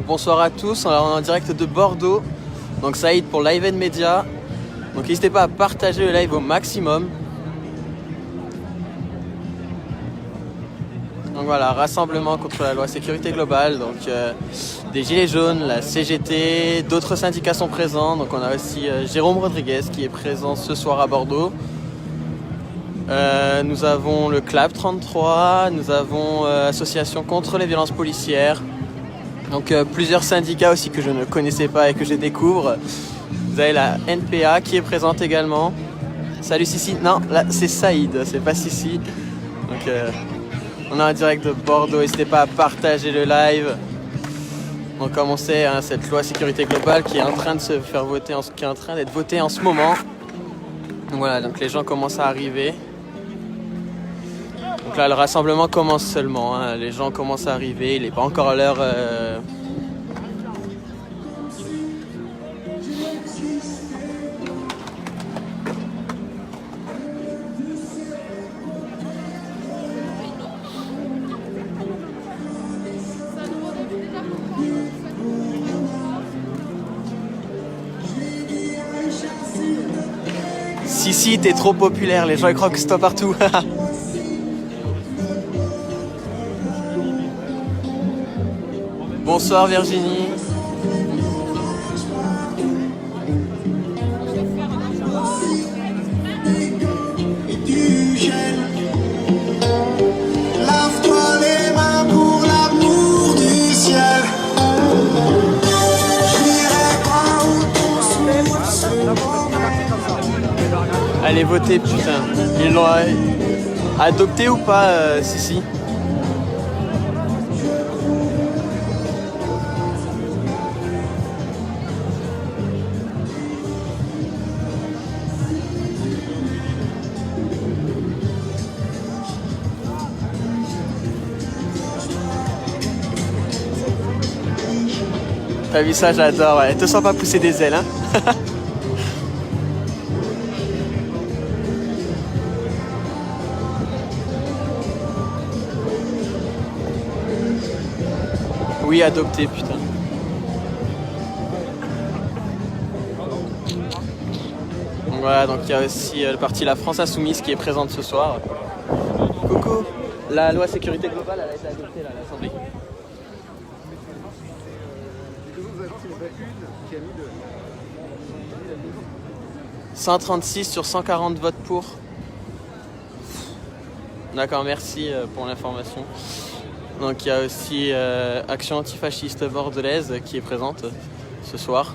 bonsoir à tous, alors on est en direct de Bordeaux, donc Saïd pour Live & Media, donc n'hésitez pas à partager le live au maximum. Donc voilà, rassemblement contre la loi sécurité globale, donc des Gilets jaunes, la CGT, d'autres syndicats sont présents, donc on a aussi Jérôme Rodriguez qui est présent ce soir à Bordeaux. Nous avons le CLAP 33, nous avons Association contre les violences policières, donc plusieurs syndicats aussi que je ne connaissais pas et que je découvre. Vous avez la NPA qui est présente également. Salut Sissi, non là c'est Saïd, c'est pas Sissi. Donc on est en direct de Bordeaux, n'hésitez pas à partager le live. Donc comme on sait, hein, cette loi sécurité globale qui est en train de se faire voter, qui est en train d'être votée en ce moment. Donc voilà, donc les gens commencent à arriver. Donc là, le rassemblement commence seulement, hein. Les gens commencent à arriver, il n'est pas encore l'heure. Si, t'es trop populaire, les gens ils croient que c'est toi partout. Bonsoir Virginie. Lave-toi les mains pour l'amour du ciel. Allez voter, putain. Ils l'ont adopté ou pas, Sissi? T'as vu ça, j'adore, ouais. Te sens pas pousser des ailes, hein. Oui, adopté, putain. Donc voilà, donc il y a aussi le parti La France Insoumise qui est présente ce soir. Coucou. La loi sécurité globale, elle a été adoptée là, à l'Assemblée. 136 sur 140 votes pour. D'accord, merci pour l'information. Donc il y a aussi Action antifasciste bordelaise qui est présente ce soir.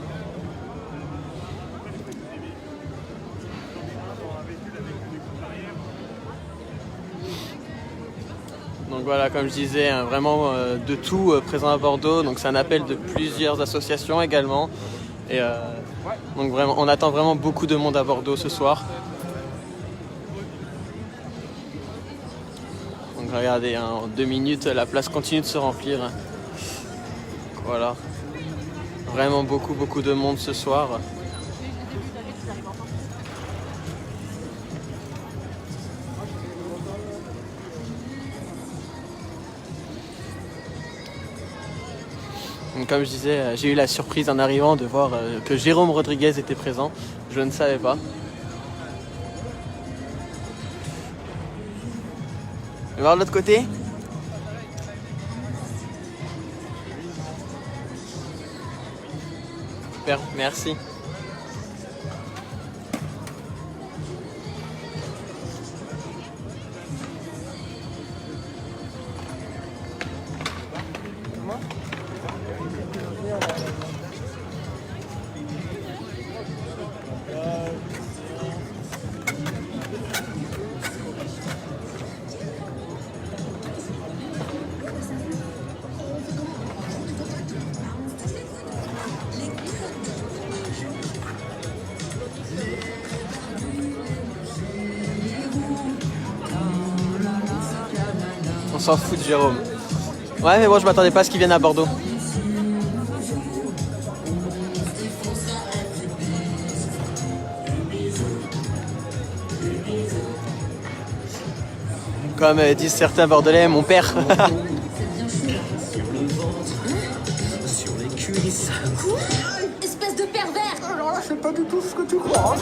Donc voilà, comme je disais, hein, vraiment de tout présent à Bordeaux. Donc c'est un appel de plusieurs associations également. Et donc vraiment, on attend vraiment beaucoup de monde à Bordeaux ce soir. Donc regardez, hein, en 2 minutes, la place continue de se remplir. Voilà. Vraiment beaucoup de monde ce soir. Donc, comme je disais, j'ai eu la surprise en arrivant de voir que Jérôme Rodriguez était présent. Je ne savais pas. On va voir de l'autre côté. Super, merci. On s'en fout de Jérôme. Ouais, mais bon, je m'attendais pas à ce qu'il vienne à Bordeaux. Comme disent certains Bordelais, mon père. pas du tout ce que tu crois.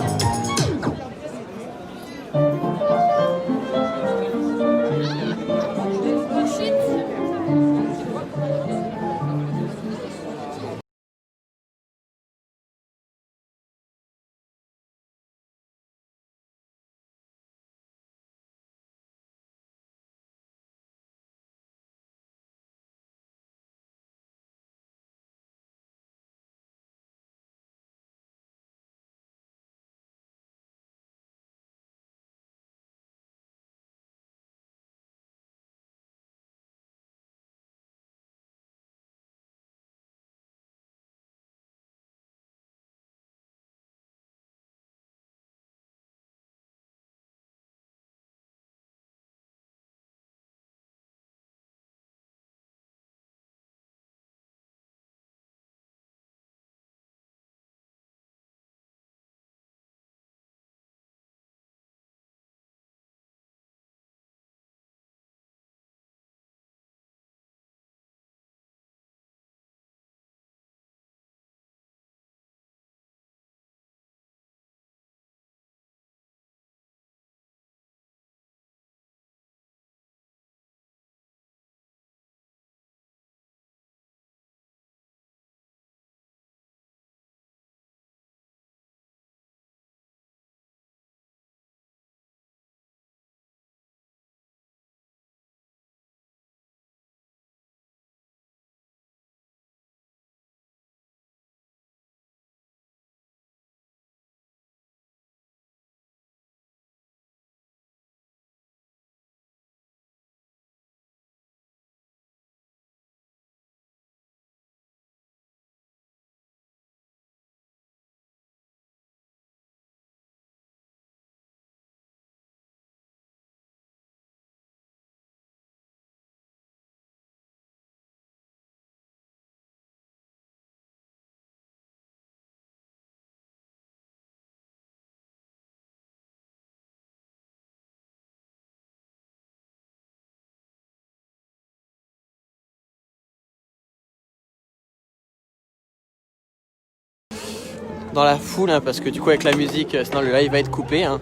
Dans la foule, hein, parce que du coup avec la musique, sinon le live va être coupé. Hein.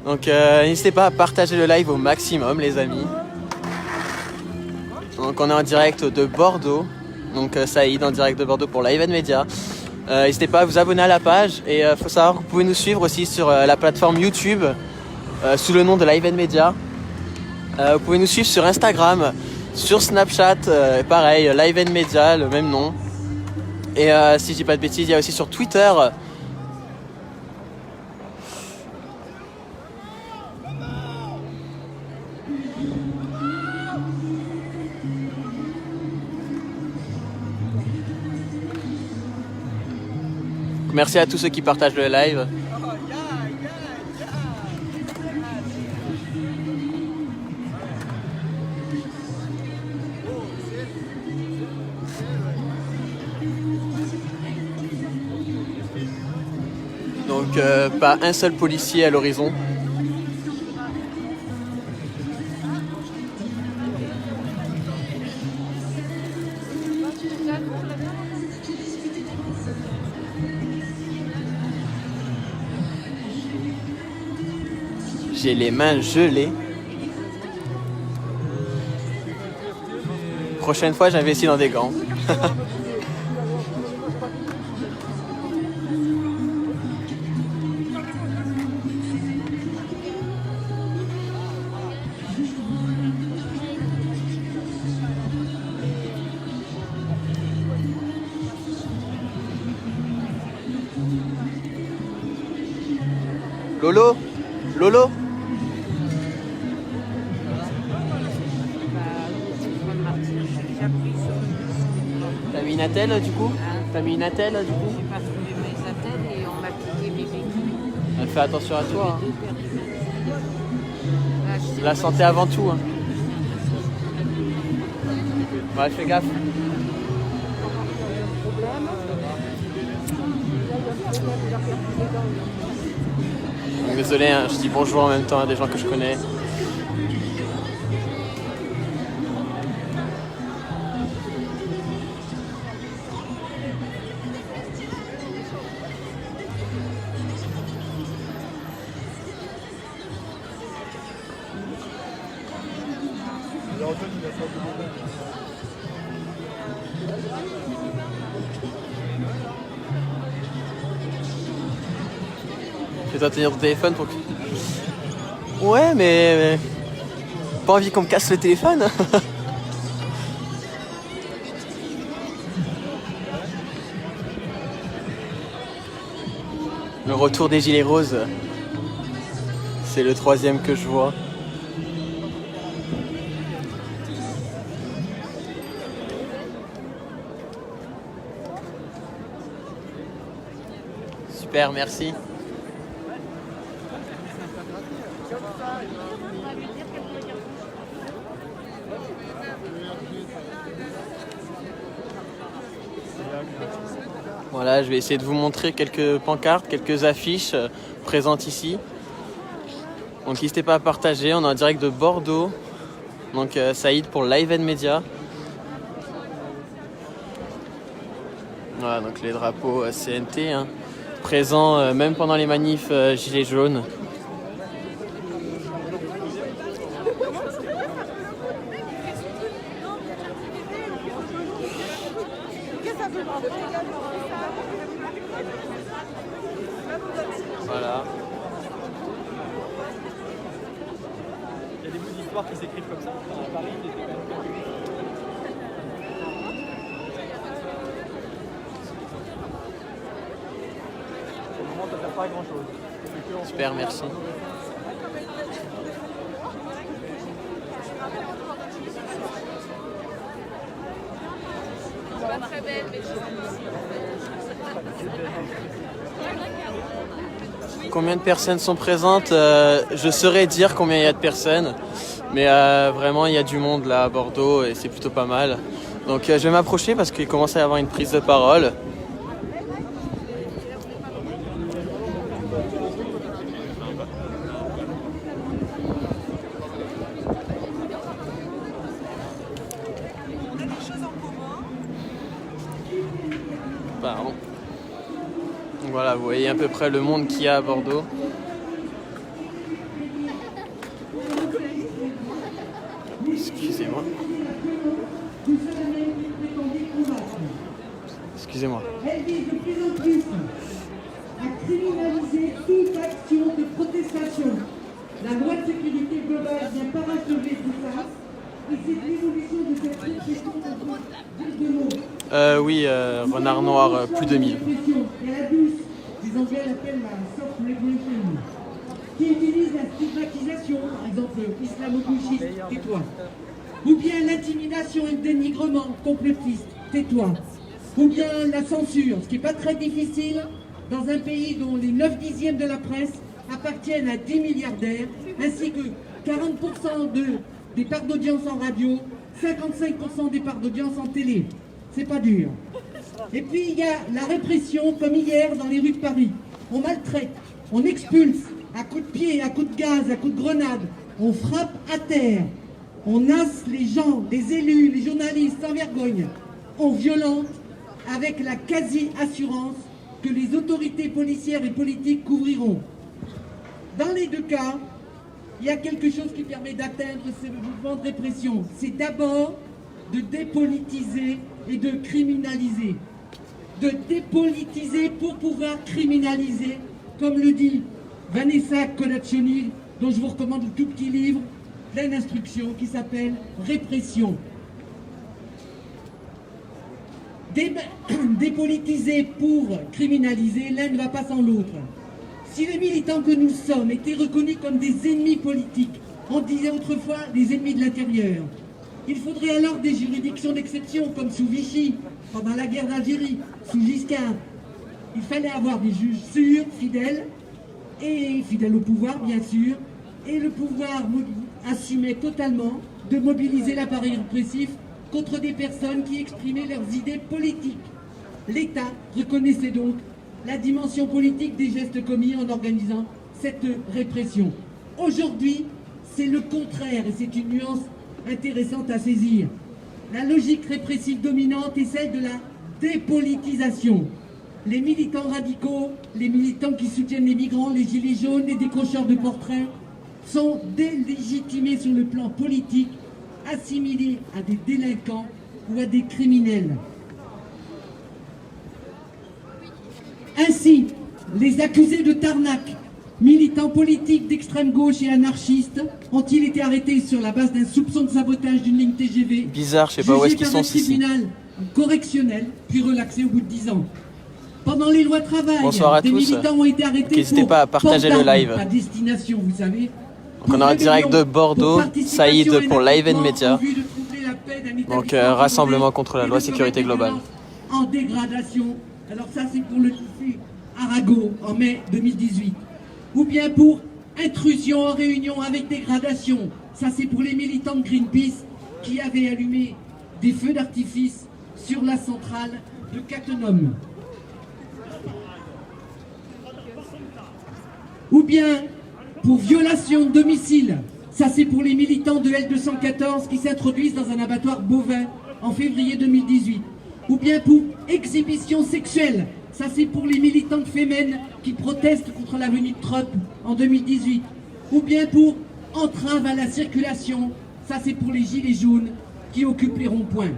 Donc n'hésitez pas à partager le live au maximum, les amis. Donc on est en direct de Bordeaux. Donc Saïd en direct de Bordeaux pour Live Media. N'hésitez pas à vous abonner à la page. Et faut savoir que vous pouvez nous suivre aussi sur la plateforme YouTube sous le nom de Live Media. Vous pouvez nous suivre sur Instagram, sur Snapchat, pareil, Live Media, le même nom. Et si je dis pas de bêtises, il y a aussi sur Twitter. Merci à tous ceux qui partagent le live. Donc pas un seul policier à l'horizon. J'ai les mains gelées. Prochaine fois, j'investis dans des gants. Lolo? Lolo? T'as mis une attelle du coup? T'as mis une attelle du coup? J'ai pas trouvé mes attelles et on m'a piqué mes véhicules. Fais attention à toi. Hein. La santé avant tout. Hein. Ouais, fais gaffe. Donc, désolé, hein, je dis bonjour en même temps à des gens que je connais. Fais-toi tenir ton téléphone pour que... Ouais, mais... Pas envie qu'on me casse le téléphone. Le retour des gilets roses. C'est le 3e que je vois. Super, merci. Voilà, je vais essayer de vous montrer quelques pancartes, quelques affiches présentes ici. Donc n'hésitez pas à partager, on est en direct de Bordeaux. Donc Saïd pour Live & Media. Voilà, donc les drapeaux CNT, hein, présents même pendant les manifs Gilets jaunes. Voilà. Il y a des bouts d'histoire qui s'écrivent comme ça. À Paris, il était quand même calculé. Pour le moment, ça ne sert pas à grand chose. Super, merci. Pas très belle, mais Combien de personnes sont présentes? Je saurais dire combien il y a de personnes. Mais vraiment, il y a du monde là à Bordeaux et c'est plutôt pas mal. Donc je vais m'approcher parce qu'il commence à y avoir une prise de parole. Pardon. Donc voilà, vous voyez à peu près le monde qu'il y a à Bordeaux. Excusez-moi. Excusez-moi. Elle vise de plus en plus à criminaliser toute action de protestation. La loi de sécurité globale vient parachever tout ça. Et c'est l'évolution de cette répression de mots. Oui, Renard Noir, plus de 1000. Et à la douce, les Anglais l'appellent la soft regulation, qui utilise la stigmatisation, par exemple islamo-gauchiste, tais-toi. Ou bien l'intimidation et le dénigrement complotiste, tais-toi. Ou bien la censure, ce qui n'est pas très difficile dans un pays dont les 9/10 de la presse appartiennent à 10 milliardaires, ainsi que 40% des parts d'audience en radio, 55% des parts d'audience en télé. C'est pas dur. Et puis il y a la répression, comme hier dans les rues de Paris. On maltraite, on expulse, à coups de pied, à coups de gaz, à coups de grenade. On frappe à terre. On nasse les gens, les élus, les journalistes sans vergogne. On violente avec la quasi-assurance que les autorités policières et politiques couvriront. Dans les deux cas, il y a quelque chose qui permet d'atteindre ce mouvement de répression. C'est d'abord de dépolitiser et de criminaliser. De dépolitiser pour pouvoir criminaliser, comme le dit Vanessa Colaccioni, dont je vous recommande un tout petit livre, pleine instruction, qui s'appelle Répression. Dépolitiser pour criminaliser, l'un ne va pas sans l'autre. Si les militants que nous sommes étaient reconnus comme des ennemis politiques, on disait autrefois des ennemis de l'intérieur, il faudrait alors des juridictions d'exception, comme sous Vichy, pendant la guerre d'Algérie, sous Giscard. Il fallait avoir des juges sûrs, fidèles, et fidèles au pouvoir, bien sûr, et le pouvoir assumait totalement de mobiliser l'appareil répressif contre des personnes qui exprimaient leurs idées politiques. L'État reconnaissait donc la dimension politique des gestes commis en organisant cette répression. Aujourd'hui, c'est le contraire, et c'est une nuance intéressante à saisir. La logique répressive dominante est celle de la dépolitisation. Les militants radicaux, les militants qui soutiennent les migrants, les gilets jaunes, les décrocheurs de portraits sont délégitimés sur le plan politique assimilés à des délinquants ou à des criminels. Ainsi, les accusés de Tarnac, militants politiques d'extrême gauche et anarchistes, ont-ils été arrêtés sur la base d'un soupçon de sabotage d'une ligne TGV, Bizarre, je sais pas où est-ce qu'ils sont, jugés par un tribunal correctionnel, puis relaxés au bout de 10 ans. Pendant les lois travail, Bonsoir à des tous. militants ont été arrêtés N'hésitez pour pas à partager port le live. d'armes à destination, vous savez. Donc on est en direct de Bordeaux, Saïd pour Live and Media. Donc rassemblement contre la loi sécurité globale. En dégradation. Alors ça c'est pour le lycée Arago en mai 2018. Ou bien pour intrusion en réunion avec dégradation. Ça c'est pour les militants de Greenpeace qui avaient allumé des feux d'artifice sur la centrale de Cattenom. Ou bien pour violation de domicile. Ça c'est pour les militants de L214 qui s'introduisent dans un abattoir bovin en février 2018. Ou bien pour exhibition sexuelle. Ça c'est pour les militants de Femen qui protestent contre la venue de Trump en 2018. Ou bien pour entrave à la circulation. Ça c'est pour les gilets jaunes qui occupent les ronds-points.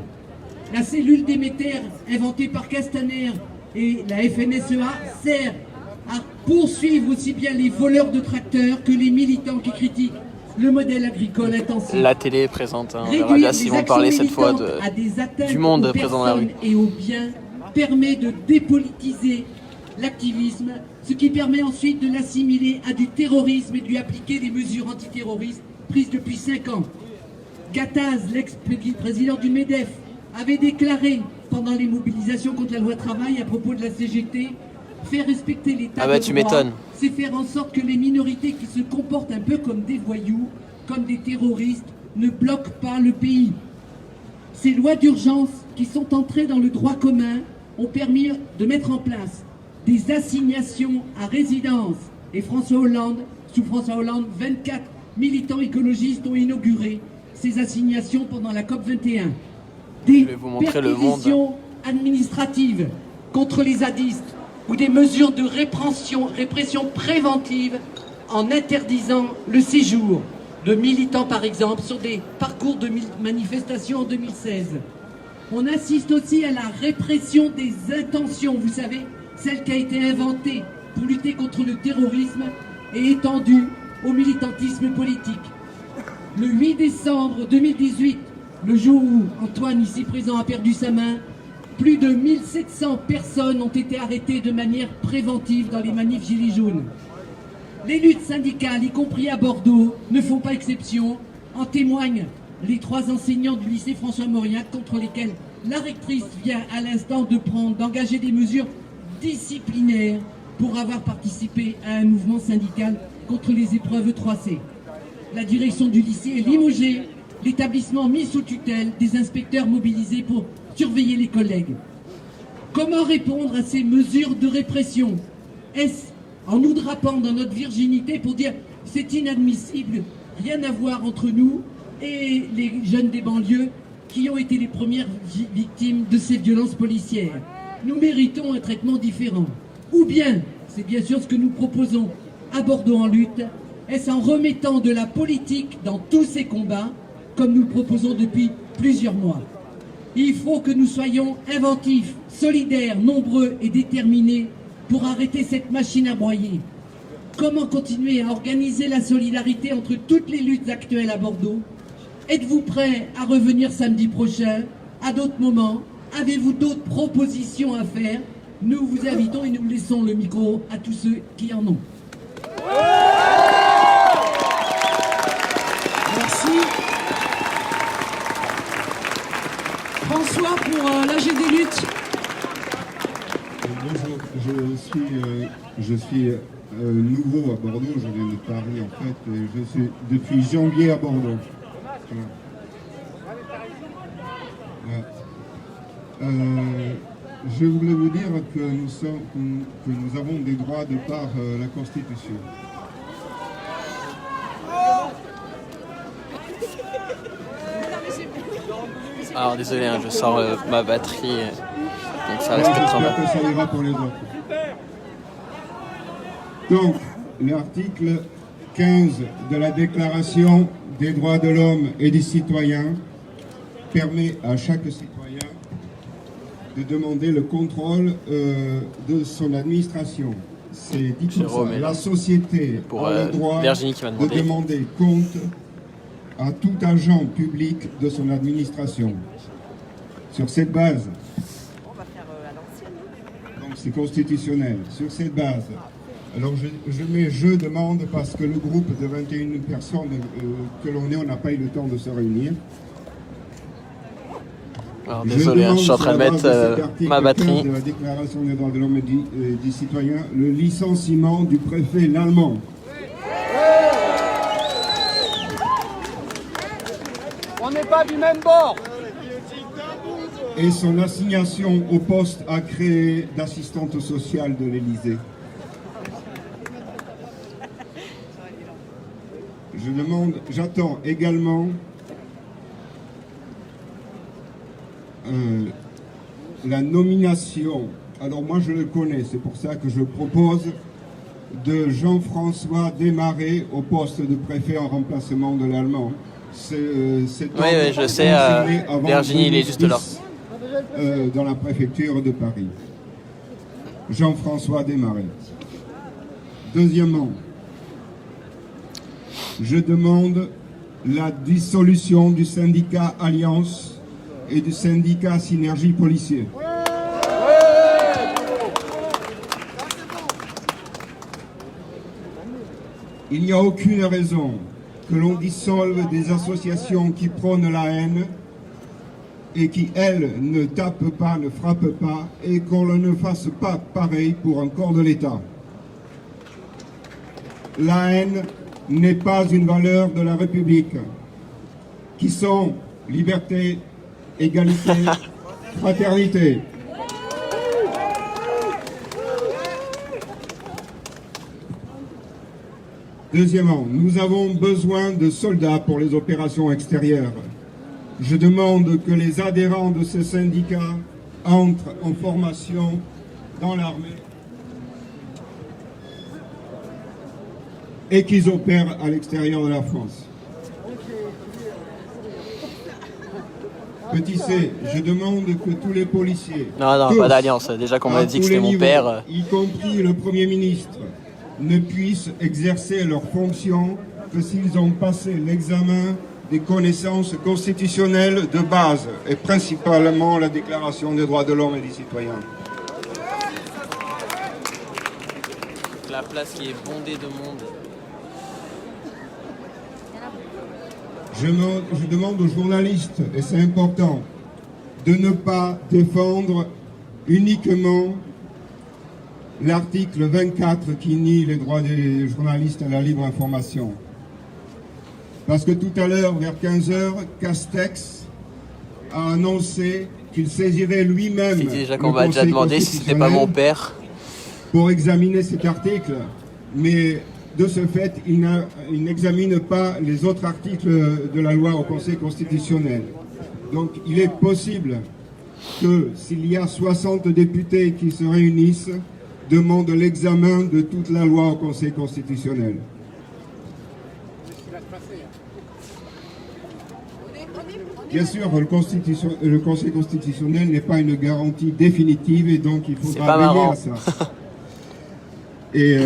La cellule Déméter inventée par Castaner et la FNSEA sert à poursuivre aussi bien les voleurs de tracteurs que les militants qui critiquent le modèle agricole intensif. La télé est présente, hein. On verra bien s'ils vont parler cette fois du monde présent dans la rue. Et aux biens permet de dépolitiser l'activisme, ce qui permet ensuite de l'assimiler à du terrorisme et de lui appliquer des mesures antiterroristes prises depuis 5 ans. Gattaz, l'ex-président du MEDEF, avait déclaré pendant les mobilisations contre la loi travail à propos de la CGT: faire respecter l'état de droit, c'est faire en sorte que les minorités qui se comportent un peu comme des voyous, comme des terroristes, ne bloquent pas le pays. Ces lois d'urgence qui sont entrées dans le droit commun ont permis de mettre en place des assignations à résidence. Et sous François Hollande, 24 militants écologistes ont inauguré ces assignations pendant la COP 21. Des perquisitions administratives contre les zadistes ou des mesures de répression préventive en interdisant le séjour de militants, par exemple, sur des parcours de manifestations en 2016. On assiste aussi à la répression des intentions, vous savez, celle qui a été inventée pour lutter contre le terrorisme et étendue au militantisme politique. Le 8 décembre 2018, le jour où Antoine, ici présent, a perdu sa main, plus de 1700 personnes ont été arrêtées de manière préventive dans les manifs gilets jaunes. Les luttes syndicales, y compris à Bordeaux, ne font pas exception. En témoignent les 3 enseignants du lycée François Mauriac contre lesquels la rectrice vient à l'instant d'engager des mesures disciplinaires pour avoir participé à un mouvement syndical contre les épreuves 3C. La direction du lycée est limogée, l'établissement mis sous tutelle, des inspecteurs mobilisés pour surveiller les collègues. Comment répondre à ces mesures de répression? Est-ce en nous drapant dans notre virginité pour dire c'est inadmissible, rien à voir entre nous et les jeunes des banlieues qui ont été les premières victimes de ces violences policières? Nous méritons un traitement différent. Ou bien, c'est bien sûr ce que nous proposons à Bordeaux en lutte, est-ce en remettant de la politique dans tous ces combats, comme nous le proposons depuis plusieurs mois? Il faut que nous soyons inventifs, solidaires, nombreux et déterminés pour arrêter cette machine à broyer. Comment continuer à organiser la solidarité entre toutes les luttes actuelles à Bordeaux? Êtes-vous prêts à revenir samedi prochain, à d'autres moments? Avez-vous d'autres propositions à faire? Nous vous invitons et nous laissons le micro à tous ceux qui en ont. Merci. François pour l'AG des luttes. Bonjour, je suis nouveau à Bordeaux, je viens de Paris en fait, et je suis depuis janvier à Bordeaux. Je voulais vous dire que nous avons des droits de par la Constitution. Alors désolé, hein, je sors ma batterie, donc ça reste 80. Ça ira pour les autres. Donc, l'article 15 de la Déclaration des droits de l'homme et des citoyens permet à chaque citoyen de demander le contrôle de son administration. C'est dit comme Jérôme ça. est là. La société Pour, a le droit Virginie qui m'a de demandé. demander compte à tout agent public de son administration. Sur cette base, donc c'est constitutionnel, sur cette base, alors je demande parce que le groupe de 21 personnes que l'on est, on n'a pas eu le temps de se réunir. Alors désolé, hein, je suis en train de mettre ma batterie. De la Déclaration des droits de l'homme et des citoyens, le licenciement du préfet Lallemand. On n'est pas du même bord. Et son assignation au poste à créer d'assistante sociale de l'Élysée. J'attends également la nomination, alors moi je le connais, c'est pour ça que je propose de Jean-François Desmarais au poste de préfet en remplacement de l'Allemand. Oui, je sais, Virginie, il est juste là. Dans la préfecture de Paris. Jean-François Desmarais. Deuxièmement, je demande la dissolution du syndicat Alliance et du syndicat Synergie Policier. Il n'y a aucune raison que l'on dissolve des associations qui prônent la haine et qui, elles, ne tapent pas, ne frappent pas, et qu'on ne fasse pas pareil pour un corps de l'État. La haine n'est pas une valeur de la République, qui sont liberté, égalité, fraternité. Deuxièmement, nous avons besoin de soldats pour les opérations extérieures. Je demande que les adhérents de ces syndicats entrent en formation dans l'armée et qu'ils opèrent à l'extérieur de la France. Petit C, je demande que tous les policiers... Non, tous, pas d'alliance. Déjà qu'on m'a dit que c'était mon père. Y compris le Premier ministre, ne puissent exercer leurs fonctions que s'ils ont passé l'examen des connaissances constitutionnelles de base, et principalement la Déclaration des droits de l'homme et des citoyens. La place qui est bondée de monde. Je demande aux journalistes, et c'est important, de ne pas défendre uniquement l'article 24 qui nie les droits des journalistes à la libre information. Parce que tout à l'heure, vers 15h, Castex a annoncé qu'il saisirait lui-même Il dit déjà qu'on m'a déjà demandé si c'était pas mon père. Pour examiner cet article. Mais de ce fait, il n'examine pas les autres articles de la loi au Conseil constitutionnel. Donc il est possible que s'il y a 60 députés qui se réunissent, demandent l'examen de toute la loi au Conseil constitutionnel. Bien sûr, le Conseil constitutionnel n'est pas une garantie définitive et donc il faudra veiller à ça. Et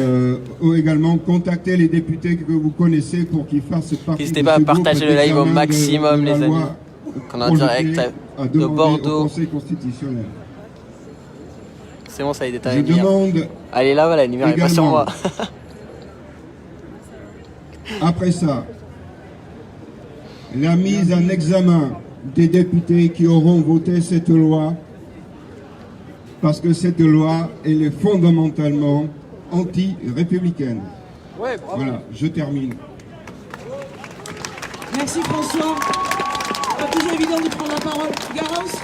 également contacter les députés que vous connaissez pour qu'ils fassent partie N'hésitez pas à partager le live au maximum, les amis. Qu'on est en direct de Bordeaux. Au Conseil constitutionnel. C'est bon, ça y est, Je demande allez là, voilà, la lumière est pas sur moi. Après ça, la mise en examen des députés qui auront voté cette loi, parce que cette loi, elle est fondamentalement anti-républicaine. Ouais, voilà, je termine. Merci François. Pas toujours évident de prendre la parole. Garance.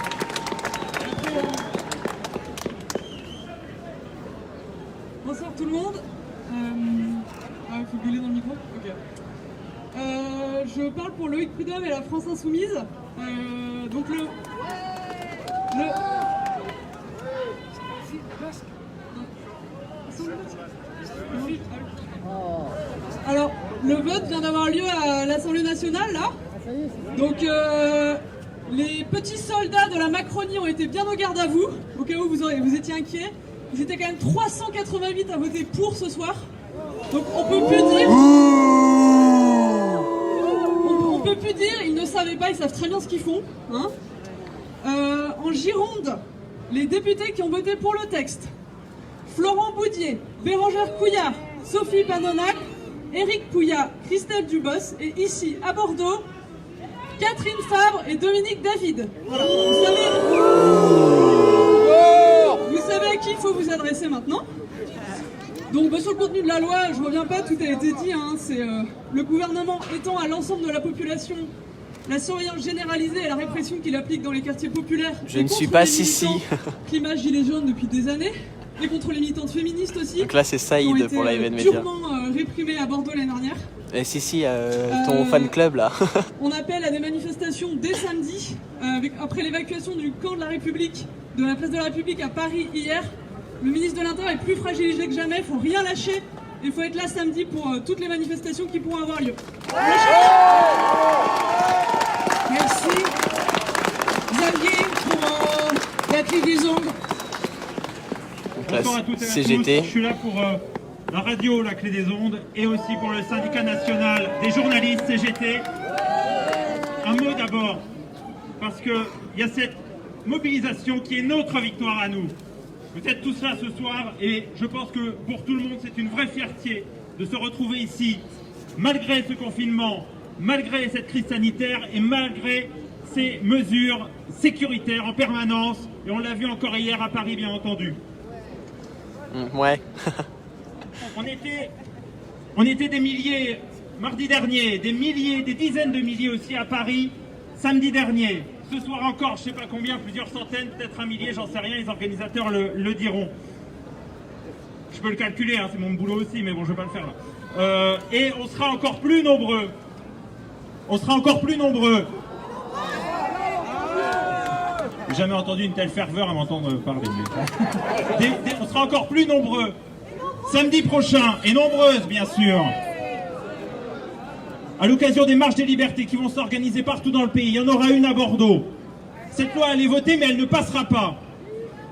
Bonsoir tout le monde. Il faut gueuler dans le micro. Ok. Je parle pour Loïc Prudhomme et la France Insoumise. Donc alors, le vote vient d'avoir lieu à l'Assemblée nationale, là. Donc, les petits soldats de la Macronie ont été bien au garde à vous, au cas où vous étiez inquiets. Ils étaient quand même 388 à voter pour ce soir. Donc, on peut plus dire... On peut plus dire, ils ne savaient pas, ils savent très bien ce qu'ils font. Hein. En Gironde, les députés qui ont voté pour le texte: Florent Boudier, Bérangère Couillard, Sophie Panonac, Éric Pouillat, Christelle Dubos, et ici, à Bordeaux, Catherine Fabre et Dominique David. Voilà. Vous savez à qui il faut vous adresser maintenant. Donc sur le contenu de la loi, je ne reviens pas, tout a été dit. Hein, c'est le gouvernement étend à l'ensemble de la population la surveillance généralisée et la répression qu'il applique dans les quartiers populaires. Je ne suis pas Sissi. Climat gilet jaune depuis des années. Et contre les militantes féministes aussi. Donc là c'est Saïd pour la Even Media. Durement réprimées à Bordeaux l'année dernière. Et Sissi, ton fan club là. On appelle à des manifestations dès samedi, après l'évacuation du camp de la République, de la place de la République à Paris hier. Le ministre de l'Intérieur est plus fragilisé que jamais, il faut rien lâcher. Il faut être là samedi pour toutes les manifestations qui pourront avoir lieu. Merci. Xavier pour la clé des ondes. Bonsoir à toutes et à CGT. tous. Je suis là pour la radio, la clé des ondes, et aussi pour le syndicat national des journalistes, CGT. Un mot d'abord, parce qu'il y a cette mobilisation qui est notre victoire à nous. Vous êtes tous là ce soir, et je pense que pour tout le monde, c'est une vraie fierté de se retrouver ici, malgré ce confinement, malgré cette crise sanitaire, et malgré ces mesures sécuritaires en permanence, et on l'a vu encore hier à Paris, bien entendu. Ouais. on était des milliers mardi dernier, des milliers, des dizaines de milliers aussi à Paris samedi dernier. Ce soir encore, je ne sais pas combien, plusieurs centaines, peut-être un millier, j'en sais rien, les organisateurs le diront. Je peux le calculer, hein, c'est mon boulot aussi, mais bon, je ne vais pas le faire là. Et on sera encore plus nombreux. On sera encore plus nombreux. J'ai jamais entendu une telle ferveur à m'entendre parler. On sera encore plus nombreux samedi prochain, et nombreuses bien sûr, à l'occasion des marches des libertés qui vont s'organiser partout dans le pays. Il y en aura une à Bordeaux. Cette loi, elle est votée, mais elle ne passera pas.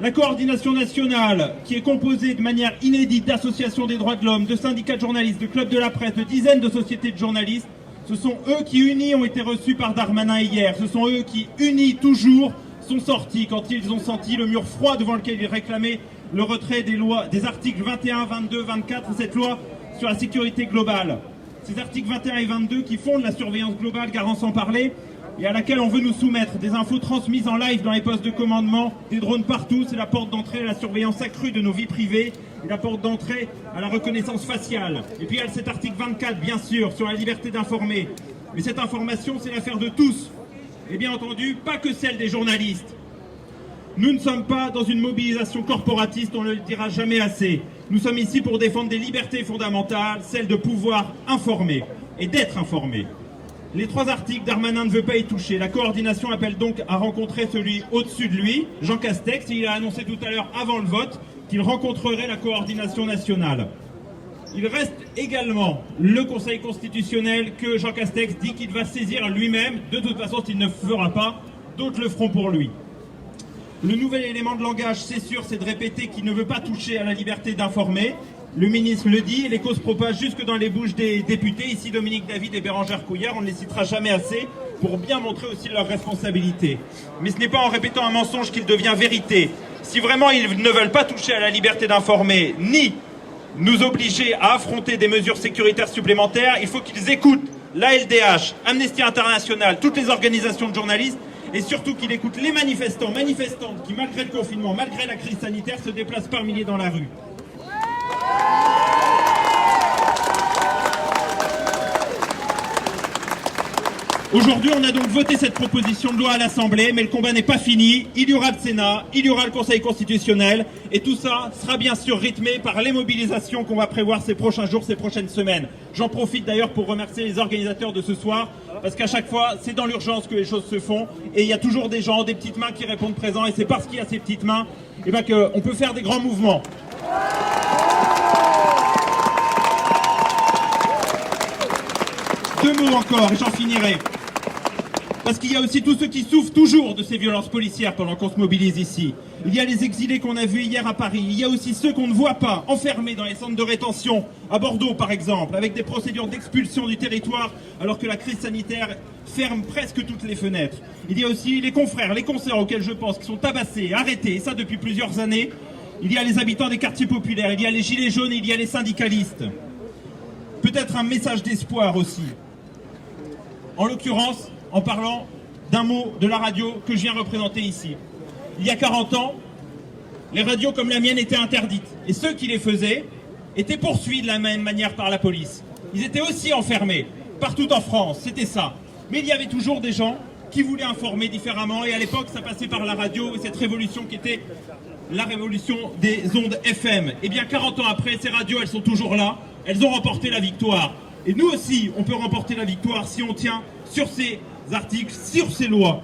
La coordination nationale, qui est composée de manière inédite d'associations des droits de l'homme, de syndicats de journalistes, de clubs de la presse, de dizaines de sociétés de journalistes, ce sont eux qui, unis, ont été reçus par Darmanin hier. Ce sont eux qui, unis toujours, sont sortis quand ils ont senti le mur froid devant lequel ils réclamaient le retrait des articles 21, 22, 24, cette loi sur la sécurité globale. Ces articles 21 et 22 qui fondent la surveillance globale, Garance en parlait, et à laquelle on veut nous soumettre des infos transmises en live dans les postes de commandement, des drones partout. C'est la porte d'entrée à la surveillance accrue de nos vies privées et la porte d'entrée à la reconnaissance faciale. Et puis il y a cet article 24, bien sûr, sur la liberté d'informer. Mais cette information, c'est l'affaire de tous. Et bien entendu, pas que celle des journalistes. Nous ne sommes pas dans une mobilisation corporatiste, on ne le dira jamais assez. Nous sommes ici pour défendre des libertés fondamentales, celle de pouvoir informer et d'être informé. Les 3 articles, Darmanin ne veut pas y toucher. La coordination appelle donc à rencontrer celui au-dessus de lui, Jean Castex, et il a annoncé tout à l'heure, avant le vote, qu'il rencontrerait la coordination nationale. Il reste également le Conseil constitutionnel que Jean Castex dit qu'il va saisir lui-même. De toute façon, s'il ne le fera pas, d'autres le feront pour lui. Le nouvel élément de langage, c'est sûr, c'est de répéter qu'il ne veut pas toucher à la liberté d'informer. Le ministre le dit, et les causes propagent jusque dans les bouches des députés. Ici, Dominique David et Bérangère Couillard, on ne les citera jamais assez pour bien montrer aussi leur responsabilité. Mais ce n'est pas en répétant un mensonge qu'il devient vérité. Si vraiment ils ne veulent pas toucher à la liberté d'informer, ni nous obliger à affronter des mesures sécuritaires supplémentaires, il faut qu'ils écoutent la LDH, Amnesty International, toutes les organisations de journalistes, et surtout qu'il écoute les manifestants, manifestantes qui, malgré le confinement, malgré la crise sanitaire, se déplacent par milliers dans la rue. Aujourd'hui, on a donc voté cette proposition de loi à l'Assemblée, mais le combat n'est pas fini. Il y aura le Sénat, il y aura le Conseil constitutionnel, et tout ça sera bien sûr rythmé par les mobilisations qu'on va prévoir ces prochains jours, ces prochaines semaines. J'en profite d'ailleurs pour remercier les organisateurs de ce soir, parce qu'à chaque fois, c'est dans l'urgence que les choses se font, et il y a toujours des gens, des petites mains qui répondent présents, et c'est parce qu'il y a ces petites mains qu'on peut faire des grands mouvements. 2 mots encore et j'en finirai. Parce qu'il y a aussi tous ceux qui souffrent toujours de ces violences policières pendant qu'on se mobilise ici. Il y a les exilés qu'on a vus hier à Paris. Il y a aussi ceux qu'on ne voit pas, enfermés dans les centres de rétention, à Bordeaux par exemple, avec des procédures d'expulsion du territoire alors que la crise sanitaire ferme presque toutes les fenêtres. Il y a aussi les confrères, les consoeurs auxquels je pense, qui sont tabassés, arrêtés, et ça depuis plusieurs années. Il y a les habitants des quartiers populaires, il y a les gilets jaunes et il y a les syndicalistes. Peut-être un message d'espoir aussi. En l'occurrence, en parlant d'un mot de la radio que je viens représenter ici. Il y a 40 ans, les radios comme la mienne étaient interdites. Et ceux qui les faisaient étaient poursuivis de la même manière par la police. Ils étaient aussi enfermés, partout en France, c'était ça. Mais il y avait toujours des gens qui voulaient informer différemment. Et à l'époque, ça passait par la radio et cette révolution qui était la révolution des ondes FM. Et bien 40 ans après, ces radios, elles sont toujours là. Elles ont remporté la victoire. Et nous aussi, on peut remporter la victoire si on tient sur ces articles, sur ces lois.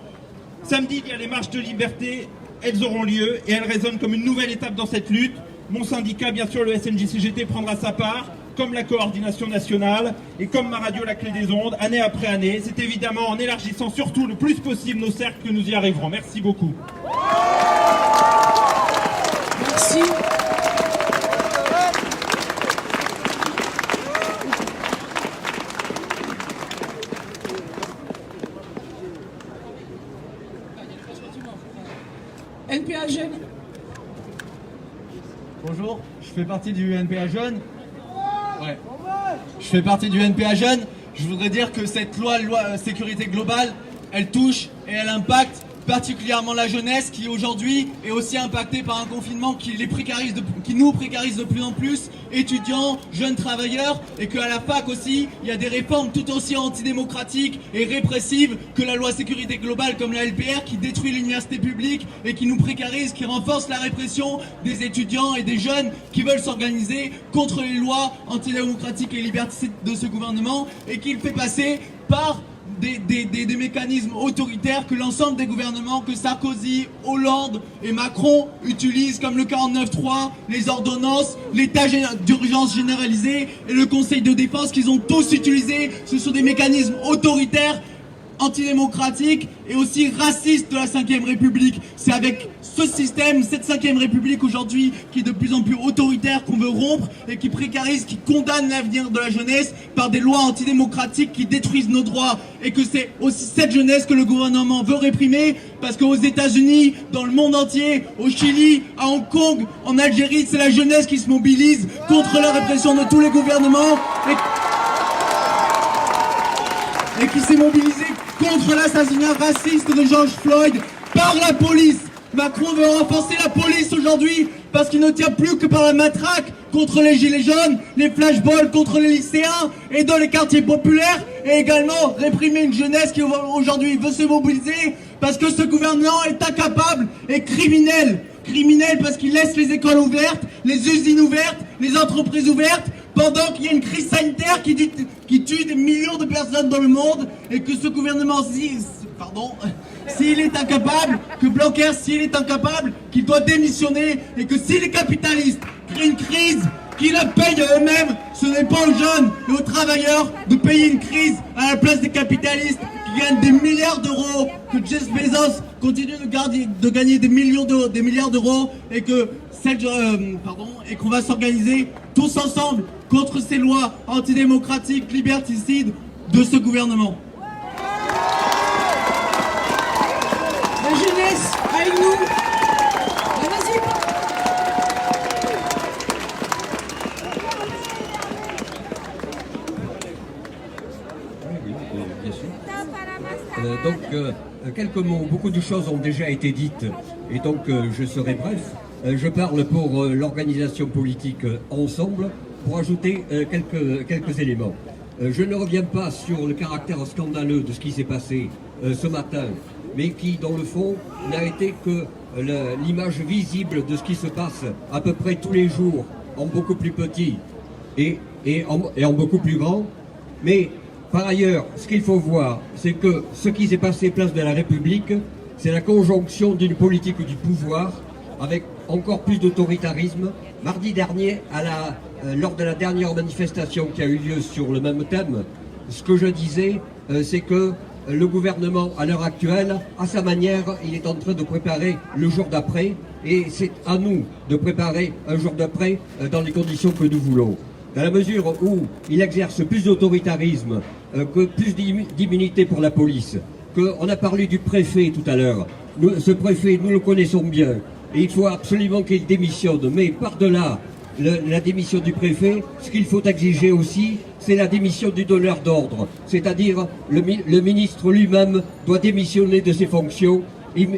Samedi, il y a les marches de liberté, elles auront lieu et elles résonnent comme une nouvelle étape dans cette lutte. Mon syndicat, bien sûr, le SNJ-CGT, prendra sa part, comme la coordination nationale et comme ma radio La Clé des Ondes, année après année. C'est évidemment en élargissant surtout le plus possible nos cercles que nous y arriverons. Merci beaucoup. Merci. NPA Jeune. Bonjour, je fais partie du NPA Jeune. Ouais. Je fais partie du NPA Jeune. Je voudrais dire que cette loi sécurité globale, elle touche et elle impacte particulièrement la jeunesse qui aujourd'hui est aussi impactée par un confinement qui nous précarise de plus en plus, étudiants, jeunes travailleurs, et qu'à la fac aussi, il y a des réformes tout aussi antidémocratiques et répressives que la loi sécurité globale comme la LPR qui détruit l'université publique et qui nous précarise, qui renforce la répression des étudiants et des jeunes qui veulent s'organiser contre les lois antidémocratiques et liberticides de ce gouvernement et qui le fait passer par des mécanismes autoritaires que l'ensemble des gouvernements, que Sarkozy, Hollande et Macron utilisent comme le 49.3, les ordonnances, l'état d'urgence généralisé et le Conseil de défense qu'ils ont tous utilisés. Ce sont des mécanismes autoritaires, antidémocratiques et aussi racistes de la 5e République. C'est avec ce système, cette 5e République aujourd'hui qui est de plus en plus autoritaire qu'on veut rompre et qui précarise, qui condamne l'avenir de la jeunesse par des lois antidémocratiques qui détruisent nos droits, et que c'est aussi cette jeunesse que le gouvernement veut réprimer parce qu'aux États-Unis, dans le monde entier, au Chili, à Hong Kong, en Algérie, c'est la jeunesse qui se mobilise contre la répression de tous les gouvernements et qui s'est mobilisée contre l'assassinat raciste de George Floyd par la police. Macron veut renforcer la police aujourd'hui parce qu'il ne tient plus que par la matraque contre les gilets jaunes, les flashballs contre les lycéens et dans les quartiers populaires, et également réprimer une jeunesse qui aujourd'hui veut se mobiliser parce que ce gouvernement est incapable et criminel. Criminel parce qu'il laisse les écoles ouvertes, les usines ouvertes, les entreprises ouvertes, pendant qu'il y a une crise sanitaire qui tue des millions de personnes dans le monde, et que ce gouvernement, s'il est incapable, que Blanquer, s'il est incapable, qu'il doit démissionner, et que si les capitalistes créent une crise, qu'ils la payent eux-mêmes, ce n'est pas aux jeunes et aux travailleurs de payer une crise à la place des capitalistes qui gagnent des milliards d'euros, que Jeff Bezos continue de gagner des milliards d'euros, et que et qu'on va s'organiser tous ensemble contre ces lois antidémocratiques, liberticides de ce gouvernement. La jeunesse avec nous. Vas-y. Bien sûr. Quelques mots, beaucoup de choses ont déjà été dites, et donc je serai bref. Je parle pour l'organisation politique Ensemble, pour ajouter quelques éléments. Je ne reviens pas sur le caractère scandaleux de ce qui s'est passé ce matin, mais qui, dans le fond, n'a été que l'image visible de ce qui se passe à peu près tous les jours, en beaucoup plus petit et en beaucoup plus grand. Mais par ailleurs, ce qu'il faut voir, c'est que ce qui s'est passé place de la République, c'est la conjonction d'une politique du pouvoir avec encore plus d'autoritarisme. Mardi dernier, lors de la dernière manifestation qui a eu lieu sur le même thème, ce que je disais, c'est que le gouvernement, à l'heure actuelle, à sa manière, il est en train de préparer le jour d'après, et c'est à nous de préparer un jour d'après dans les conditions que nous voulons. Dans la mesure où il exerce plus d'autoritarisme, que plus d'immunité pour la police, qu'on a parlé du préfet tout à l'heure. Ce préfet, nous le connaissons bien, et il faut absolument qu'il démissionne, mais par-delà la démission du préfet, ce qu'il faut exiger aussi, c'est la démission du donneur d'ordre. C'est-à-dire, le ministre lui-même doit démissionner de ses fonctions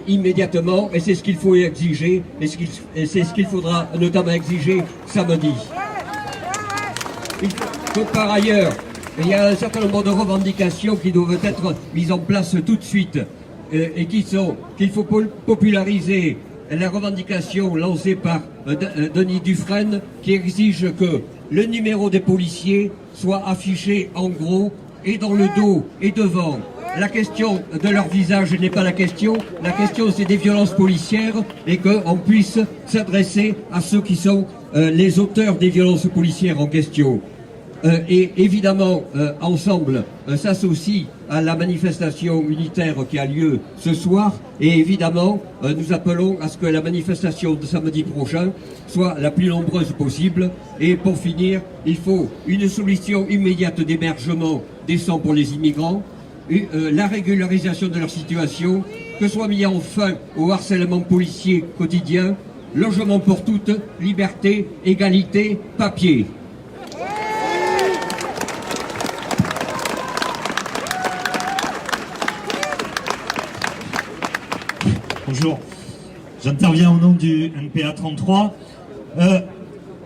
immédiatement, et c'est ce qu'il faut exiger, et c'est ce qu'il faudra notamment exiger samedi. Par ailleurs, il y a un certain nombre de revendications qui doivent être mises en place tout de suite, et qu'il faut populariser. La revendication lancée par Denis Dufresne, qui exige que le numéro des policiers soit affiché en gros et dans le dos et devant. La question de leur visage n'est pas la question c'est des violences policières, et qu'on puisse s'adresser à ceux qui sont les auteurs des violences policières en question. Et évidemment, ensemble, s'associe à la manifestation unitaire qui a lieu ce soir, et évidemment, nous appelons à ce que la manifestation de samedi prochain soit la plus nombreuse possible. Et pour finir, il faut une solution immédiate d'hébergement décent pour les immigrants, la régularisation de leur situation, que soit mis en fin au harcèlement policier quotidien, logement pour toutes, liberté, égalité, papier. Bonjour, j'interviens au nom du NPA 33.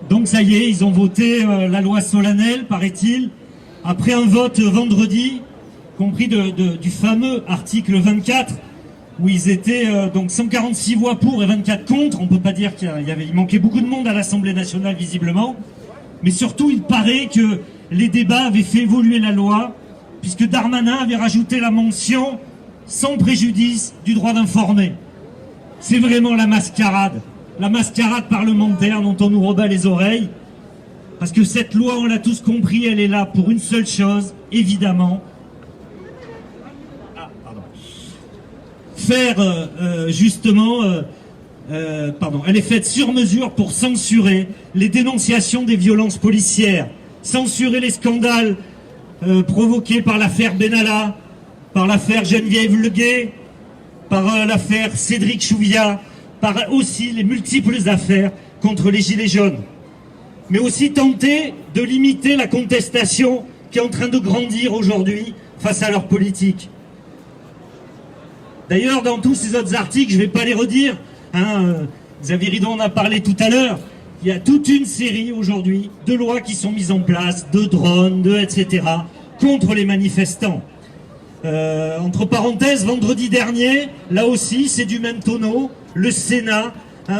Donc ça y est, ils ont voté la loi solennelle, paraît-il, après un vote vendredi, compris du fameux article 24, où ils étaient donc 146 voix pour et 24 contre. On ne peut pas dire qu'il manquait beaucoup de monde à l'Assemblée nationale, visiblement. Mais surtout, il paraît que les débats avaient fait évoluer la loi, puisque Darmanin avait rajouté la mention « sans préjudice du droit d'informer ». C'est vraiment la mascarade parlementaire dont on nous rebat les oreilles. Parce que cette loi, on l'a tous compris, elle est là pour une seule chose, évidemment. Faire elle est faite sur mesure pour censurer les dénonciations des violences policières, censurer les scandales provoqués par l'affaire Benalla, par l'affaire Geneviève Leguet, par l'affaire Cédric Chouviat, par aussi les multiples affaires contre les Gilets jaunes. Mais aussi tenter de limiter la contestation qui est en train de grandir aujourd'hui face à leur politique. D'ailleurs, dans tous ces autres articles, je ne vais pas les redire, Xavier Ridon en a parlé tout à l'heure, il y a toute une série aujourd'hui de lois qui sont mises en place, de drones, etc., contre les manifestants. Entre parenthèses, vendredi dernier, là aussi, c'est du même tonneau, le Sénat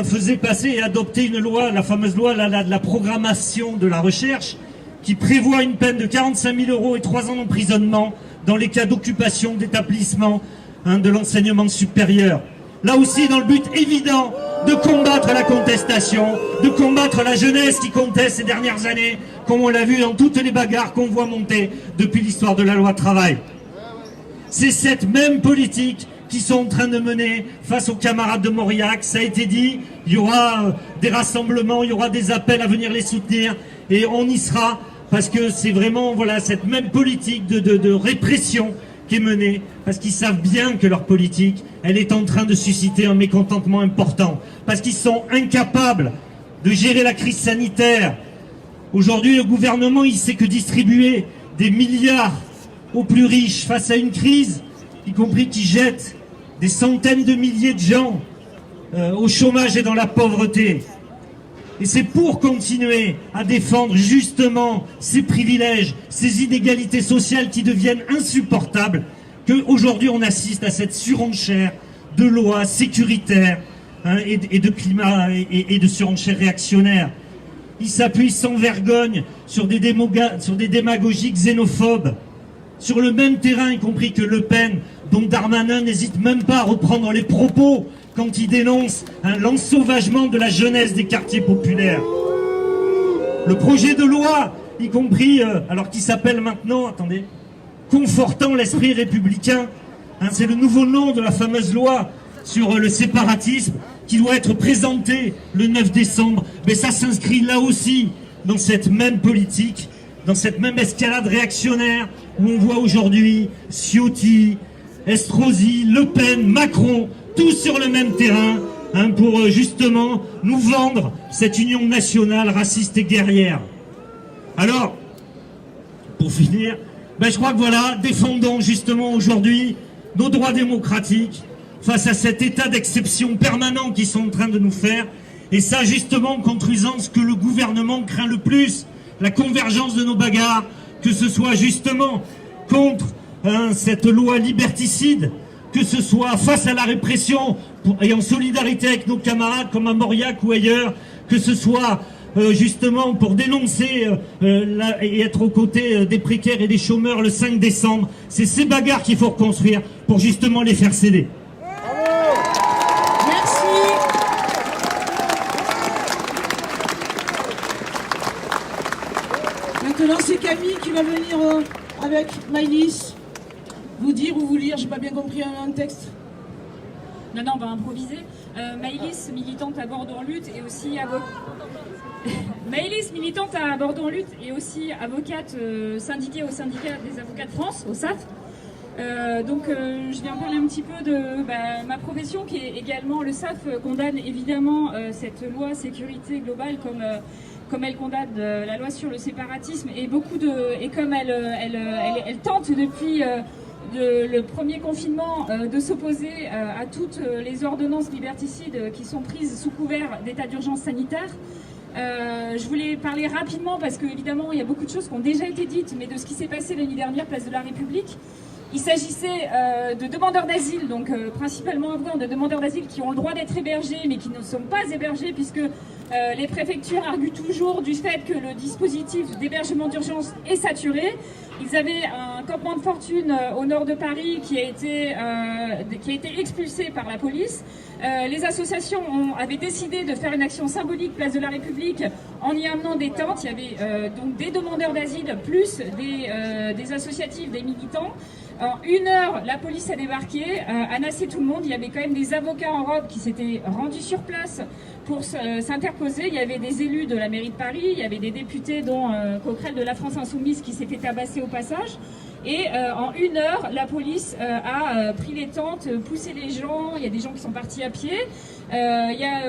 faisait passer et adopter une loi, la fameuse loi de la programmation de la recherche, qui prévoit une peine de 45 000 € et 3 ans d'emprisonnement dans les cas d'occupation d'établissements de l'enseignement supérieur. Là aussi, dans le but évident de combattre la contestation, de combattre la jeunesse qui conteste ces dernières années, comme on l'a vu dans toutes les bagarres qu'on voit monter depuis l'histoire de la loi travail. C'est cette même politique qu'ils sont en train de mener face aux camarades de Mauriac. Ça a été dit, il y aura des rassemblements, il y aura des appels à venir les soutenir, et on y sera, parce que c'est vraiment cette même politique de répression qui est menée, parce qu'ils savent bien que leur politique, elle est en train de susciter un mécontentement important, parce qu'ils sont incapables de gérer la crise sanitaire. Aujourd'hui, le gouvernement, il sait que distribuer des milliards aux plus riches face à une crise, y compris qui jette des centaines de milliers de gens au chômage et dans la pauvreté. Et c'est pour continuer à défendre justement ces privilèges, ces inégalités sociales qui deviennent insupportables, qu'aujourd'hui on assiste à cette surenchère de lois sécuritaires et de climat et de surenchère réactionnaire. Ils s'appuient sans vergogne sur des démagogies xénophobes, sur le même terrain, y compris que Le Pen, dont Darmanin n'hésite même pas à reprendre les propos quand il dénonce l'ensauvagement de la jeunesse des quartiers populaires. Le projet de loi, y compris, alors qui s'appelle maintenant, attendez, confortant l'esprit républicain. Hein, c'est le nouveau nom de la fameuse loi sur le séparatisme qui doit être présenté le 9 décembre. Mais ça s'inscrit là aussi dans cette même politique, dans cette même escalade réactionnaire où on voit aujourd'hui Ciotti, Estrosi, Le Pen, Macron, tous sur le même terrain, hein, pour justement nous vendre cette union nationale raciste et guerrière. Alors, pour finir, je crois que voilà, défendons justement aujourd'hui nos droits démocratiques face à cet état d'exception permanent qu'ils sont en train de nous faire, et ça justement construisant ce que le gouvernement craint le plus, la convergence de nos bagarres, que ce soit justement contre cette loi liberticide, que ce soit face à la répression et en solidarité avec nos camarades comme à Mauriac ou ailleurs, que ce soit justement pour dénoncer et être aux côtés des précaires et des chômeurs le 5 décembre. C'est ces bagarres qu'il faut reconstruire pour justement les faire céder. Merci. Maintenant, c'est Camille qui va venir avec Maïlis vous dire ou vous lire, j'ai pas bien compris un texte. Non, on va improviser. Maïlis, militante à Bordeaux en lutte et aussi Maïlis, militante à Bordeaux en lutte et aussi avocate syndiquée au syndicat des avocats de France, au SAF. Je viens parler un petit peu de ma profession qui est également, le SAF condamne évidemment cette loi sécurité globale comme elle condamne la loi sur le séparatisme et comme elle tente depuis le premier confinement de s'opposer à toutes les ordonnances liberticides qui sont prises sous couvert d'état d'urgence sanitaire. Je voulais parler rapidement parce qu'évidemment il y a beaucoup de choses qui ont déjà été dites, mais de ce qui s'est passé l'année dernière, place de la République. Il s'agissait de demandeurs d'asile, donc principalement afghans, de demandeurs d'asile qui ont le droit d'être hébergés mais qui ne sont pas hébergés puisque les préfectures arguent toujours du fait que le dispositif d'hébergement d'urgence est saturé. Ils avaient un campement de fortune au nord de Paris qui a été expulsé par la police. Les associations avaient décidé de faire une action symbolique place de la République en y amenant des tentes. Il y avait donc des demandeurs d'asile plus des associatifs, des militants. En 1 heure, la police a débarqué, a nassé tout le monde. Il y avait quand même des avocats en robe qui s'étaient rendus sur place pour s'interposer. Il y avait des élus de la mairie de Paris, il y avait des députés dont Coquerel de la France Insoumise qui s'étaient tabassés au passage. Et en 1 heure, la police a pris les tentes, poussé les gens. Il y a des gens qui sont partis à pied. Il y a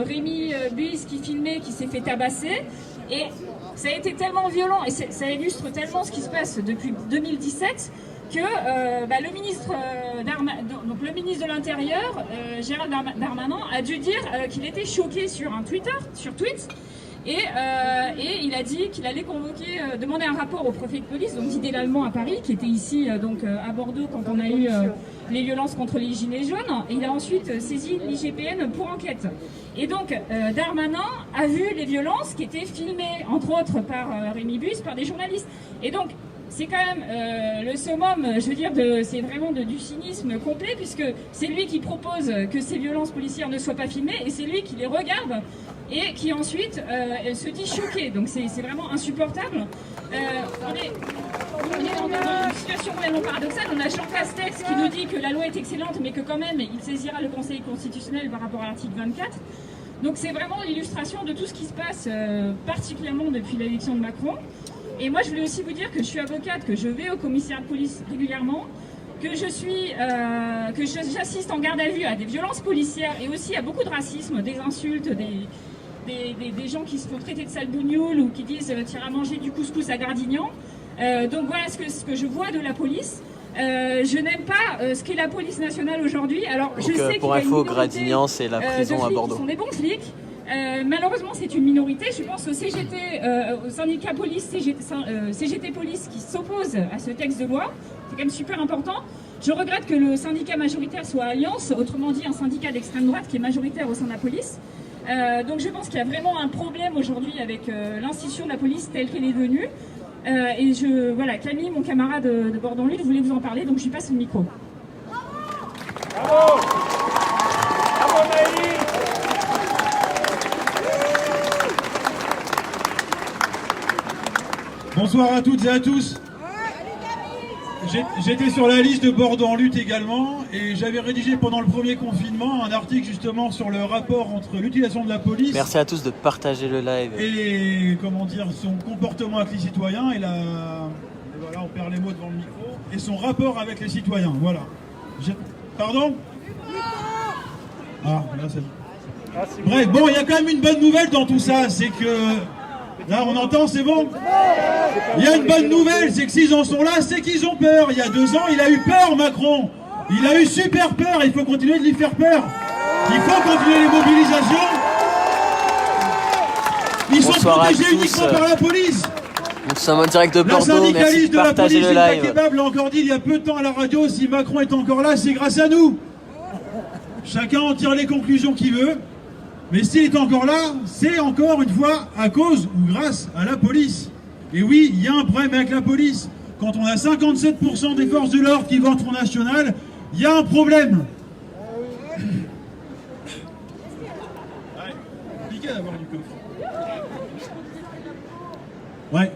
Rémi Buis qui filmait, qui s'est fait tabasser. Et ça a été tellement violent et ça illustre tellement ce qui se passe depuis 2017 que le ministre de l'Intérieur, Gérald Darmanin, a dû dire qu'il était choqué sur tweet, et il a dit qu'il allait demander un rapport au préfet de police, donc Didier Lallemand à Paris, qui était ici à Bordeaux quand on a eu les violences contre les Gilets jaunes. Et il a ensuite saisi l'IGPN pour enquête. Et donc Darmanin a vu les violences qui étaient filmées, entre autres par Rémi Buis, par des journalistes. Et donc c'est quand même le summum, je veux dire, c'est vraiment du cynisme complet, puisque c'est lui qui propose que ces violences policières ne soient pas filmées, et c'est lui qui les regarde et qui ensuite se dit choqué. Donc c'est vraiment insupportable. On est dans une situation complètement paradoxale. On a Jean Castex qui nous dit que la loi est excellente, mais que quand même il saisira le Conseil constitutionnel par rapport à l'article 24. Donc c'est vraiment l'illustration de tout ce qui se passe, particulièrement depuis l'élection de Macron. Et moi, je voulais aussi vous dire que je suis avocate, que je vais au commissariat de police régulièrement, que j'assiste en garde à vue à des violences policières et aussi à beaucoup de racisme, des insultes, des gens qui se font traiter de sale bougnoule ou qui disent « t'iras manger du couscous à Gradignan ». Donc voilà ce que je vois de la police. Je n'aime pas ce qu'est la police nationale aujourd'hui. Alors, je sais pour info, Gradignan, c'est la prison à Bordeaux. Qui sont des bons flics. Malheureusement, c'est une minorité. Je pense au CGT, au syndicat police, CGT Police, qui s'oppose à ce texte de loi. C'est quand même super important. Je regrette que le syndicat majoritaire soit Alliance, autrement dit un syndicat d'extrême droite qui est majoritaire au sein de la police. Donc je pense qu'il y a vraiment un problème aujourd'hui avec l'institution de la police telle qu'elle est devenue. Et voilà, Camille, mon camarade de Bordeaux en lutte, voulait vous en parler, donc je lui passe le micro. Bravo! Bravo Maëlys! Bonsoir à toutes et à tous. J'étais sur la liste de Bordeaux en lutte également, et j'avais rédigé pendant le premier confinement un article justement sur le rapport entre l'utilisation de la police. Merci à tous de partager le live. Et comment dire, son comportement avec les citoyens, et voilà, on perd les mots devant le micro, et son rapport avec les citoyens, voilà. Pardon ? Ah, là c'est... Bref, bon, il y a quand même une bonne nouvelle dans tout ça, c'est que... Là, on entend, c'est bon ? Il y a une bonne nouvelle, c'est que s'ils en sont là, c'est qu'ils ont peur. Il y a 2 ans, il a eu peur, Macron. Il a eu super peur, il faut continuer de lui faire peur. Il faut continuer les mobilisations. Ils sont protégés uniquement par la police. Nous sommes en direct de La Bordeaux, merci syndicaliste de de la partager police, le Gilda live. Kebab, l'a encore dit il y a peu de temps à la radio, si Macron est encore là, c'est grâce à nous. Chacun en tire les conclusions qu'il veut. Mais s'il est encore là, c'est encore une fois à cause ou grâce à la police. Et oui, il y a un problème avec la police. Quand on a 57% des forces de l'ordre qui vont au Front National, il y a un problème. Ouais, compliqué d'avoir du coffre. Ouais.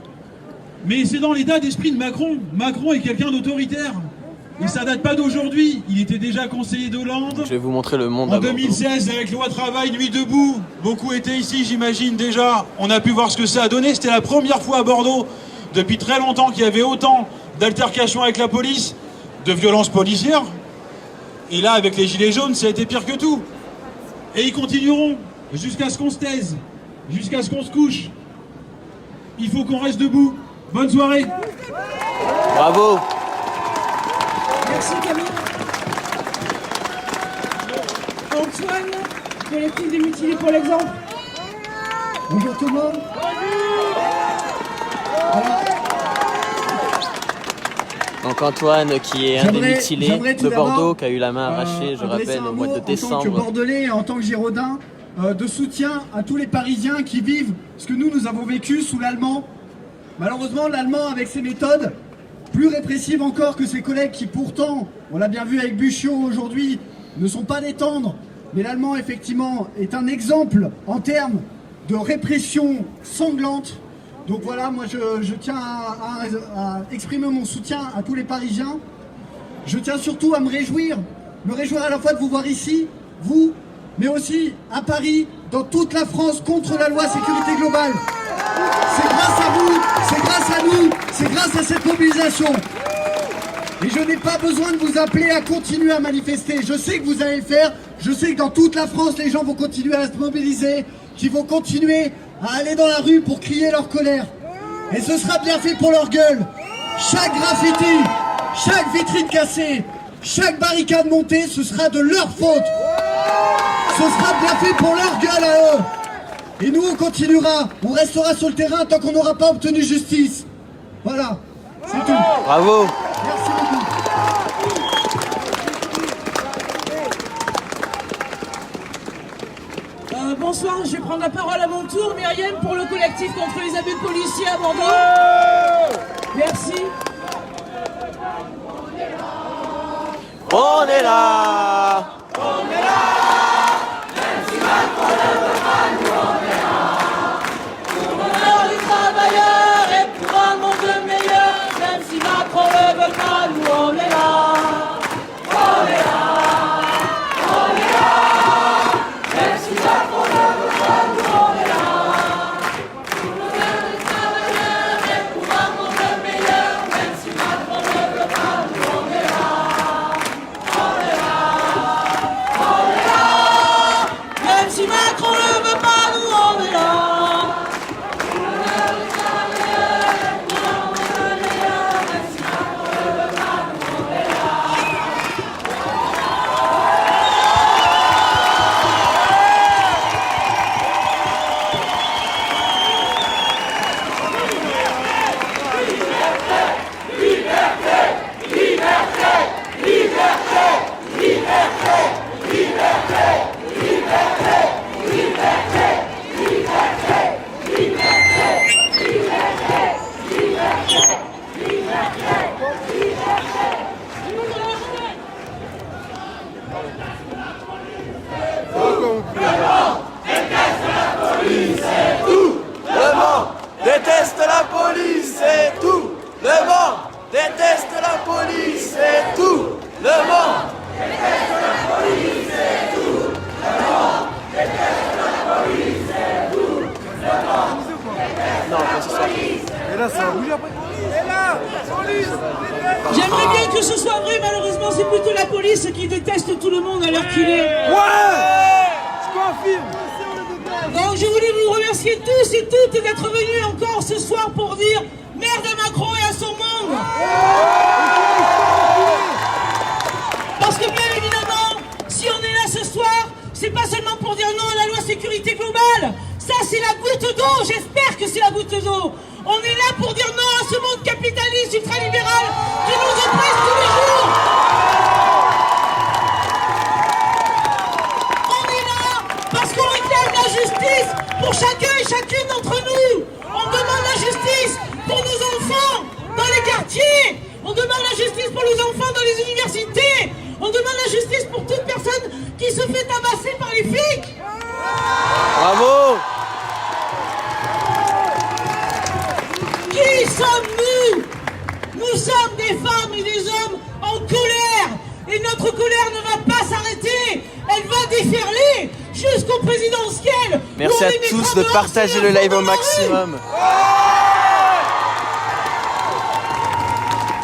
Mais c'est dans l'état d'esprit de Macron. Macron est quelqu'un d'autoritaire. Et ça date pas d'aujourd'hui, il était déjà conseiller d'Hollande. Je vais vous montrer le monde En à Bordeaux. 2016, avec loi travail, nuit debout, beaucoup étaient ici, j'imagine déjà. On a pu voir ce que ça a donné. C'était la première fois à Bordeaux, depuis très longtemps, qu'il y avait autant d'altercations avec la police, de violences policières. Et là, avec les gilets jaunes, ça a été pire que tout. Et ils continueront, jusqu'à ce qu'on se taise, jusqu'à ce qu'on se couche. Il faut qu'on reste debout. Bonne soirée. Bravo. Merci Camille. Antoine, collectif des mutilés pour l'exemple. Bonjour tout le monde. Donc Antoine, qui est un des mutilés de Bordeaux, qui a eu la main arrachée, je rappelle, au mois de décembre. En tant que Bordelais et en tant que Girondin, de soutien à tous les Parisiens qui vivent ce que nous avons vécu sous l'allemand. Malheureusement, l'allemand, avec ses méthodes, plus répressives encore que ses collègues qui pourtant, on l'a bien vu avec Buchot aujourd'hui, ne sont pas des tendres. Mais l'allemand, effectivement, est un exemple en termes de répression sanglante. Donc voilà, moi je tiens à exprimer mon soutien à tous les Parisiens. Je tiens surtout à me réjouir à la fois de vous voir ici, vous, mais aussi à Paris, dans toute la France, contre la loi sécurité globale. C'est grâce à vous, c'est grâce à nous, c'est grâce à cette mobilisation. Et je n'ai pas besoin de vous appeler à continuer à manifester. Je sais que vous allez le faire. Je sais que dans toute la France, les gens vont continuer à se mobiliser, qu'ils vont continuer à aller dans la rue pour crier leur colère. Et ce sera bien fait pour leur gueule. Chaque graffiti, chaque vitrine cassée, chaque barricade montée, ce sera de leur faute. Ce sera bien fait pour leur gueule à eux. Et nous, on continuera, on restera sur le terrain tant qu'on n'aura pas obtenu justice. Voilà, c'est tout. Bravo. Merci beaucoup. Bonsoir, je vais prendre la parole à mon tour. Myriam pour le collectif contre les abus de policiers à Bordeaux. Merci. On est là. On est là, même si Macron ne veut pas, nous on est là. Pour l'honneur du travailleur et pour un monde meilleur, même si Macron ne veut pas, nous on est là. On est là, on est là, même si Macron ne veut pas, nous on est là. Pour l'honneur du travailleur et pour un monde meilleur, J'aimerais bien que ce soit vrai, malheureusement c'est plutôt la police qui déteste tout le monde à l'heure qu'il est. Donc je voulais vous remercier tous et toutes d'être venus encore ce soir pour dire merde à Macron et à son monde. Parce que bien évidemment, si on est là ce soir, c'est pas seulement pour dire non à la loi sécurité globale. Ça c'est la goutte d'eau, j'espère que c'est la goutte d'eau. On est là pour dire non à ce monde capitaliste ultralibéral qui nous oppresse tous les jours. On est là parce qu'on réclame la justice pour chacun et chacune d'entre nous. On demande la justice pour nos enfants dans les quartiers. On demande la justice pour nos enfants dans les universités. On demande la justice pour toute personne qui se fait tabasser par les flics. Bravo! Qui sommes-nous? Nous sommes des femmes et des hommes en colère. Et notre colère ne va pas s'arrêter. Elle va déferler jusqu'au présidentiel. Merci à tous de partager le live au maximum.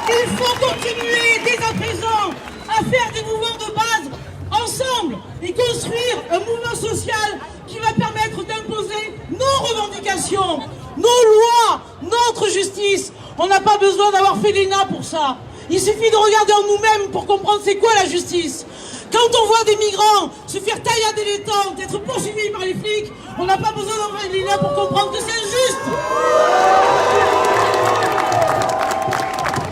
Il faut continuer dès à présent à faire des mouvements de base ensemble et construire un mouvement social qui va permettre d'imposer nos revendications, nos lois, notre justice. On n'a pas besoin d'avoir fait l'ENA pour ça. Il suffit de regarder en nous-mêmes pour comprendre c'est quoi la justice. Quand on voit des migrants se faire taillader les tentes, être poursuivis par les flics, on n'a pas besoin d'avoir fait l'ENA pour comprendre que c'est injuste.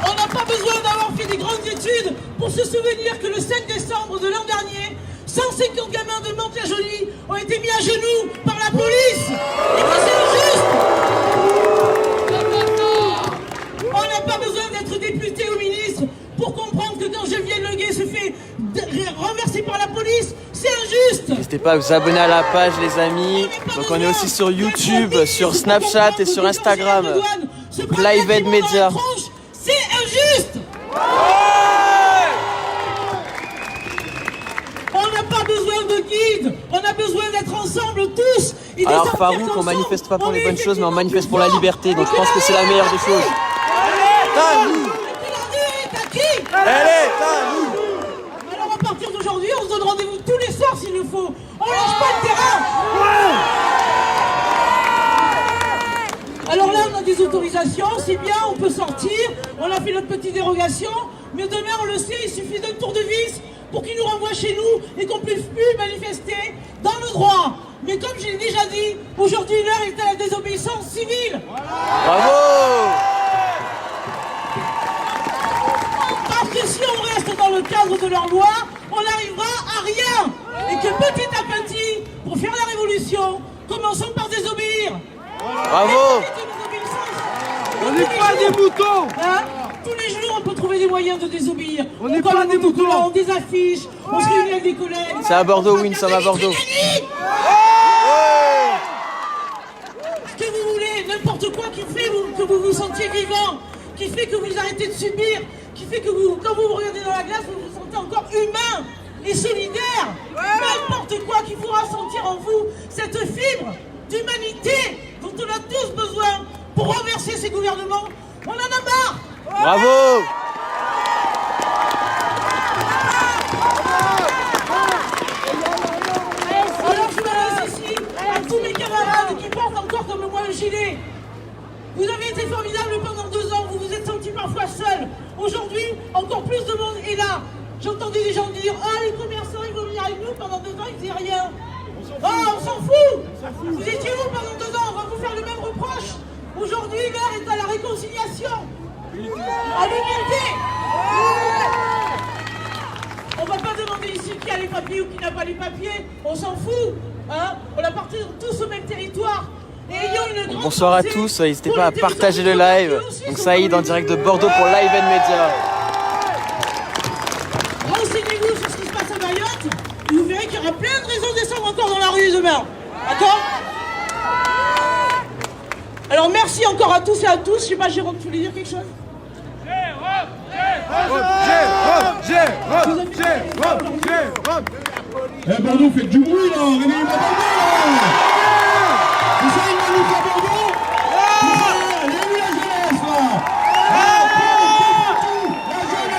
On n'a pas besoin d'avoir fait des grandes études pour se souvenir que le 5 décembre de l'an dernier, 150 gamins de Mantes-la-Jolie ont été mis à genoux par la police et que c'est injuste. On n'a pas besoin d'être député ou ministre pour comprendre que quand Geneviève Leguet se fait renverser par la police, c'est injuste. N'hésitez pas à vous abonner à la page les amis. Donc on est aussi sur YouTube, sur Snapchat et sur Instagram. Donc Live Aid Media. C'est injuste. On n'a pas besoin de guide, on a besoin d'être ensemble tous. Alors Farouk, on manifeste pas pour les bonnes choses, mais on manifeste pour la liberté. Donc je pense que c'est la meilleure des choses. Elle est à nous. Alors à partir d'aujourd'hui, on se donne rendez-vous tous les soirs s'il le faut. On lâche pas le terrain. Alors là, on a des autorisations, c'est bien, on peut sortir. On a fait notre petite dérogation. Mais demain, on le sait, il suffit d'un tour de vis pour qu'ils nous renvoient chez nous et qu'on ne puisse plus manifester dans le droit. Mais comme je l'ai déjà dit, aujourd'hui, l'heure est à la désobéissance civile. Bravo! Parce que si on reste dans le cadre de leur loi, on n'arrivera à rien. Et que petit à petit, pour faire la révolution, commençons par désobéir. Bravo! On n'est pas des moutons. Hein? Tous les jours, on peut trouver des moyens de désobéir. On n'est pas des moutons. On des affiches, on se réunit avec des collègues. C'est à Bordeaux, oui, nous sommes à Bordeaux. Ce que vous voulez, n'importe quoi qui fait que vous vous sentiez vivant, qui fait que vous arrêtez de subir, qui fait que vous, quand vous vous regardez dans la glace, vous vous sentez encore humain et solidaire. N'importe quoi qui fera sentir en vous cette fibre d'humanité dont on a tous besoin pour renverser ces gouvernements. On en a marre. Bravo! Alors je m'adresse ici à tous mes camarades qui portent encore comme moi le gilet. Vous avez été formidables pendant 2 ans, vous vous êtes sentis parfois seuls. Aujourd'hui, encore plus de monde est là. J'entendais des gens dire « Ah, les commerçants, ils vont venir avec nous, pendant 2 ans, ils faisaient rien. » Oh, on s'en fout. Vous étiez où pendant 2 ans? On va vous faire le même reproche. Aujourd'hui, l'heure est à la réconciliation, à l'unité. On ne va pas demander ici qui a les papiers ou qui n'a pas les papiers. On s'en fout. Hein, on appartient tous au même territoire. Et ayons une grande Bonsoir à pensée tous, n'hésitez pour pas à les partager le territoires live. aussi Donc sont Saïd en direct de Bordeaux pour Live Aid Media. Renseignez-vous sur ce qui se passe à Mayotte. Et vous verrez qu'il y aura plein de raisons de descendre encore dans la rue demain. D'accord? Alors merci encore à tous et à tous. Je sais pas, Jérôme, tu voulais dire quelque chose? Jérôme. Eh Bordeaux, faites du bruit là, réveillez-moi Bordeaux là. Vous savez, il va nous faire Bordeaux. Il y a eu la jeunesse là. La jeunesse.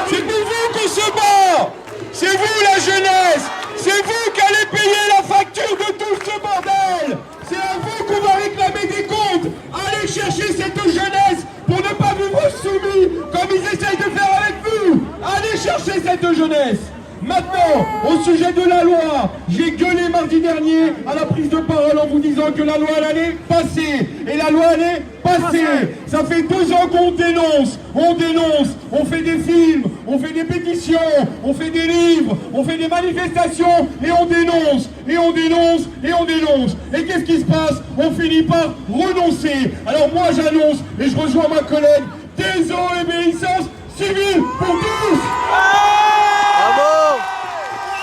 C'est pour vous qu'on se bat. C'est vous la jeunesse. C'est vous qui allez payer la facture de tout ce bordel. C'est à vous qu'on va réclamer des comptes. Allez chercher cette jeunesse pour ne pas vivre soumis comme ils essayent de faire avec vous. Allez chercher cette jeunesse. Maintenant, au sujet de la loi, j'ai gueulé mardi dernier à la prise de parole en vous disant que la loi elle allait passer. Et la loi elle est passée. Ça fait 2 ans qu'on dénonce, on fait des films, on fait des pétitions, on fait des livres, on fait des manifestations et on dénonce, et on dénonce, et on dénonce. Et qu'est-ce qui se passe? On finit par renoncer. Alors moi j'annonce, et je rejoins ma collègue, désobéissance civile pour tous.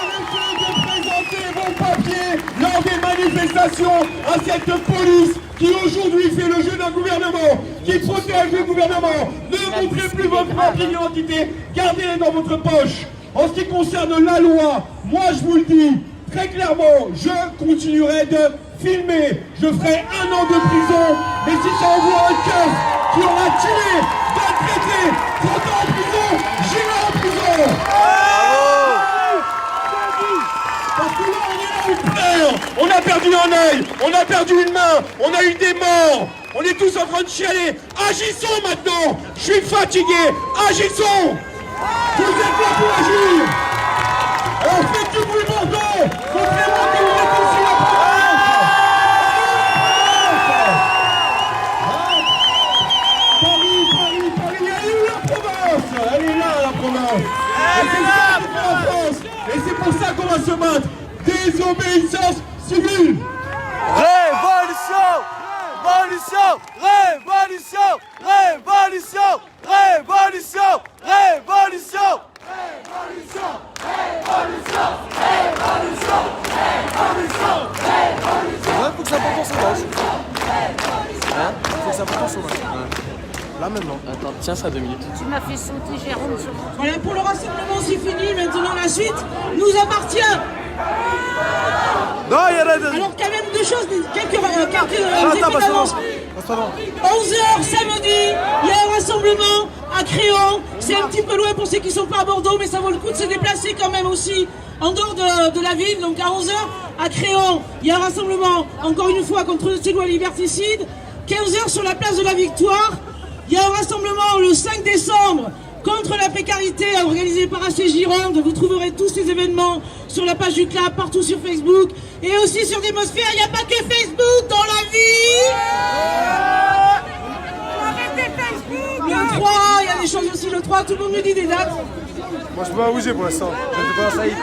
Arrêtez de présenter vos papiers lors des manifestations à cette police qui aujourd'hui fait le jeu d'un gouvernement, qui protège le gouvernement. Ne montrez plus votre propre identité, gardez-les dans votre poche. En ce qui concerne la loi, moi je vous le dis très clairement, je continuerai de filmer. Je ferai 1 an de prison, mais si ça envoie un keuf qui aura tué, maltraité, 30 ans en prison, j'irai en prison. Parce que là, on est là, on pleure. On a perdu un œil, on a perdu une main, on a eu des morts. On est tous en train de chialer. Agissons maintenant. Je suis fatigué. Agissons. Vous êtes là pour agir. On fait du bruit Bordeaux. Montrez-moi que vous êtes ici la province. Paris, elle est où la province? Elle est là la province. Et c'est pour ça qu'on va se battre. Désobéissance civile. Révolution! Révolution! Révolution! Révolution! Révolution! Révolution! Révolution! Révolution! Révolution! Révolution! Révolution! Ouais, faut que ça porte en sondage. Hein? Faut que ça porte en sondage. Là maintenant. Attends, tiens ça 2 minutes. Tu m'as fait sauter Jérôme sur mon... Voilà, pour le rassemblement c'est fini, maintenant la suite nous appartient. Non, il y a Alors quand même 2 choses, quelques effets d'annonce. 11h samedi, il y a un rassemblement à Créon. C'est un petit peu loin pour ceux qui ne sont pas à Bordeaux, mais ça vaut le coup de se déplacer quand même aussi en dehors de la ville. Donc à 11h à Créon, il y a un rassemblement encore une fois contre ces lois liberticides. 15h sur la place de la Victoire, il y a un rassemblement le 5 décembre contre la précarité organisée par AC Gironde. Vous trouverez tous ces événements sur la page du club, partout sur Facebook et aussi sur Démosphère. Il n'y a pas que Facebook dans la vie. Le 3, il y a des choses aussi le 3, tout le monde me dit des dates. Moi je peux pas bouger pour l'instant. Je ne peux pas saillir.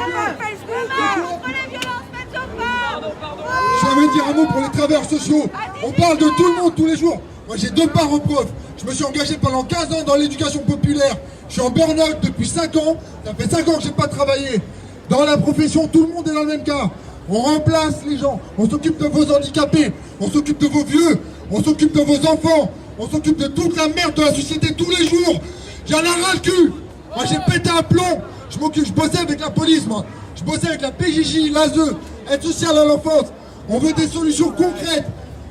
Je vais dire un mot pour les travailleurs sociaux. On parle de tout le monde tous les jours. Moi j'ai 2 parents profs. Je me suis engagé pendant 15 ans dans l'éducation populaire. Je suis en burn-out depuis 5 ans. Ça fait 5 ans que je n'ai pas travaillé. Dans la profession, tout le monde est dans le même cas. On remplace les gens. On s'occupe de vos handicapés. On s'occupe de vos vieux. On s'occupe de vos enfants. On s'occupe de toute la merde de la société tous les jours. J'en ai ras le cul. Moi j'ai pété un plomb. Je bossais avec la police, moi. Je bossais avec la PJJ, l'ASE, aide sociale à l'enfance. On veut des solutions concrètes.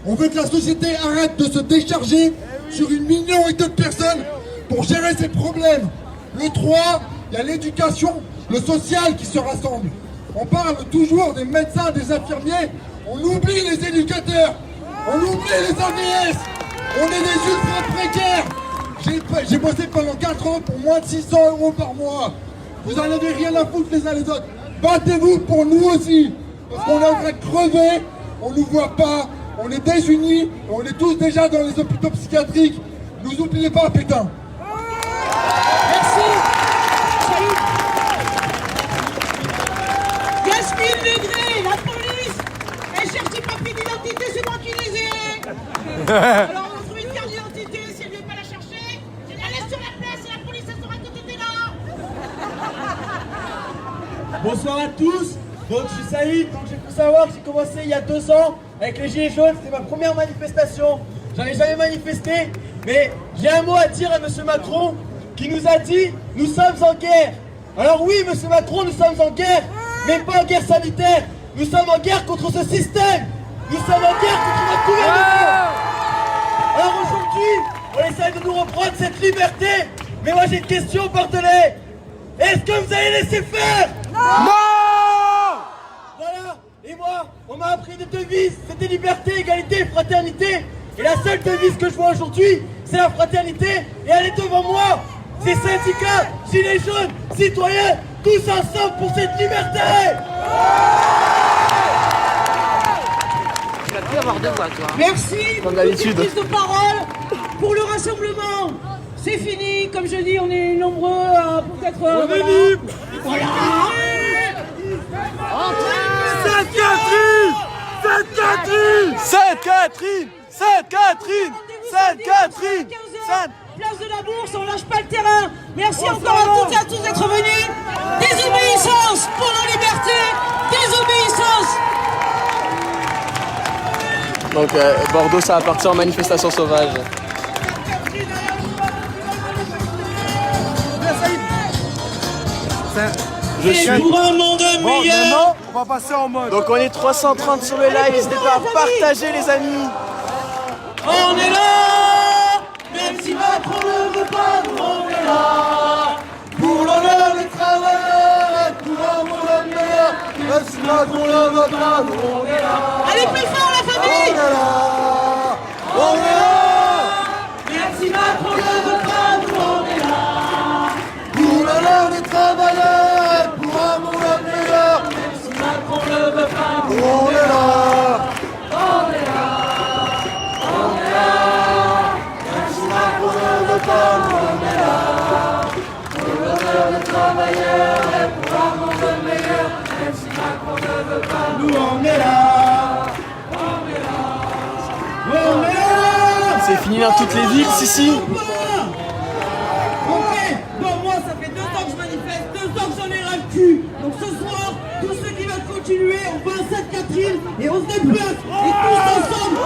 On veut que la société arrête de se décharger sur une minorité de personnes pour gérer ses problèmes. Le 3, il y a l'éducation, le social qui se rassemble. On parle toujours des médecins, des infirmiers. On oublie les éducateurs. On oublie les AVS. On est des ultra précaires. J'ai bossé pendant 4 ans pour moins de 600 € par mois. Vous n'en avez rien à foutre les uns les autres. Battez-vous pour nous aussi. Parce qu'on est en train de crever. On ne nous voit pas. On est désunis. On est tous déjà dans les hôpitaux psychiatriques. Nous oubliez pas, putain. Merci. Salut. Yasmine Legré, la police. Elle cherche des papiers d'identité, c'est moi qui les ai. Alors on trouve une carte d'identité, si elle ne veut pas la chercher, je la laisse sur la place et la police elle saura que tu étais là. Bonsoir à tous. Donc je suis Saïd, donc j'ai pu savoir que j'ai commencé il y a 2 ans avec les Gilets jaunes, c'était ma première manifestation. J'avais jamais manifesté, mais j'ai un mot à dire à M. Macron qui nous a dit « Nous sommes en guerre ». Alors oui, M. Macron, nous sommes en guerre, mais pas en guerre sanitaire. Nous sommes en guerre contre ce système. Nous sommes en guerre contre notre gouvernement. Alors aujourd'hui, on essaie de nous reprendre cette liberté, Mais moi j'ai une question, Bordelais. Est-ce que vous allez laisser faire? Non! Voilà. Et moi, on m'a appris des devises. C'était liberté, égalité, fraternité. Et la seule devise que je vois aujourd'hui, c'est la fraternité. Et elle est devant moi. C'est syndicats, gilets jaunes, citoyens, tous ensemble pour cette liberté. Tu vas plus avoir de voix, toi. Merci. Comme d'habitude. Prise de parole pour le rassemblement. C'est fini, comme je dis, on est nombreux pour être. On est libre. Voilà. Sainte-Catherine! Sainte-Catherine! Sainte-Catherine! Sainte-Catherine! Sainte-Catherine! Place de la Bourse, on lâche pas le terrain. Merci encore à toutes et à tous d'être venus. Désobéissance pour nos libertés. Désobéissance. Donc Bordeaux, ça va partir en manifestation sauvage. Je suis pour un monde meilleur. On va passer en mode. Donc on est 330 sur le live, n'hésitez pas à partager les amis. On est là, même si Macron ne veut pas, nous on est là. Pour l'honneur des travailleurs et pour un monde meilleur, même si Macron ne veut pas, nous on est là. Allez plus fort la famille. On est là, on est là. Même si Macron ne veut pas, nous on est là. Pour l'honneur des travailleurs et pour un monde meilleur, même si Macron ne veut pas, nous on est là. On est là. Pour l'honneur des travailleurs et pour un monde meilleur, même si Macron ne veut pas, nous on est là. On est là. On est là. C'est fini dans toutes les villes, Sissi. Ok, bon moi ça fait 2 ans que je manifeste, 2 ans que j'en ai ras le cul. Donc ce soir, tous ceux qui veulent continuer, on va à Sainte-Catherine et on se déplace. Et tous ensemble.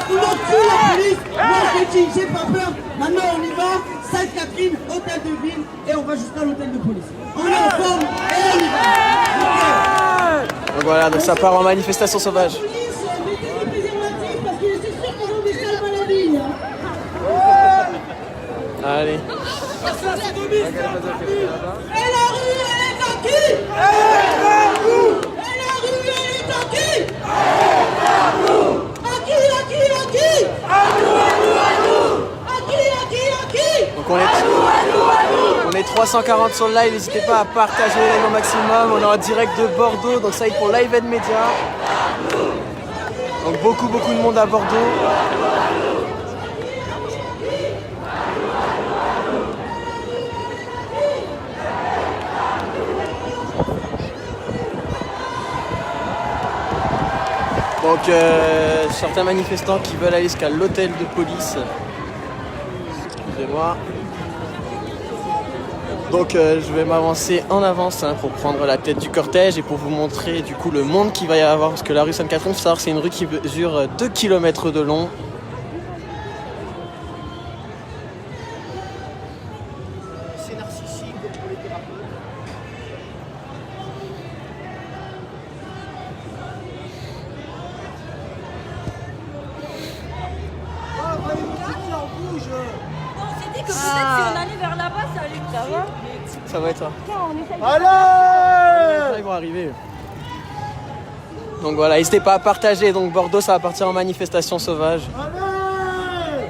Ils m'ont tué la police, moi je dis, j'ai pas peur, maintenant on y va, Sainte-Catherine, hôtel de ville, et on va jusqu'à l'hôtel de police. On est ensemble et on y va. Donc voilà, donc ça part en manifestation sauvage. Mettez des préservatifs parce que c'est sûr qu'ils ont des sales maladies. Allez. Et la rue, elle est à qui? Et la rue, elle est à qui? Donc on est 340 sur le live, n'hésitez pas à partager le live au maximum. On est en direct de Bordeaux, donc ça y est pour Live Aid Media. Donc beaucoup de monde à Bordeaux. Donc certains manifestants qui veulent aller jusqu'à l'hôtel de police. Excusez-moi. Donc je vais m'avancer en avance pour prendre la tête du cortège et pour vous montrer du coup le monde qu'il va y avoir. Parce que la rue Sainte-Catherine, il faut savoir, c'est une rue qui mesure 2 km de long. C'est narcissique pour les thérapeutes. Que peut-être si on allait vers là-bas, ça allait ça va. Ça va et toi? Allez! Là, ils vont arriver. Donc voilà, n'hésitez pas à partager. Donc Bordeaux, ça va partir en manifestation sauvage. Allez!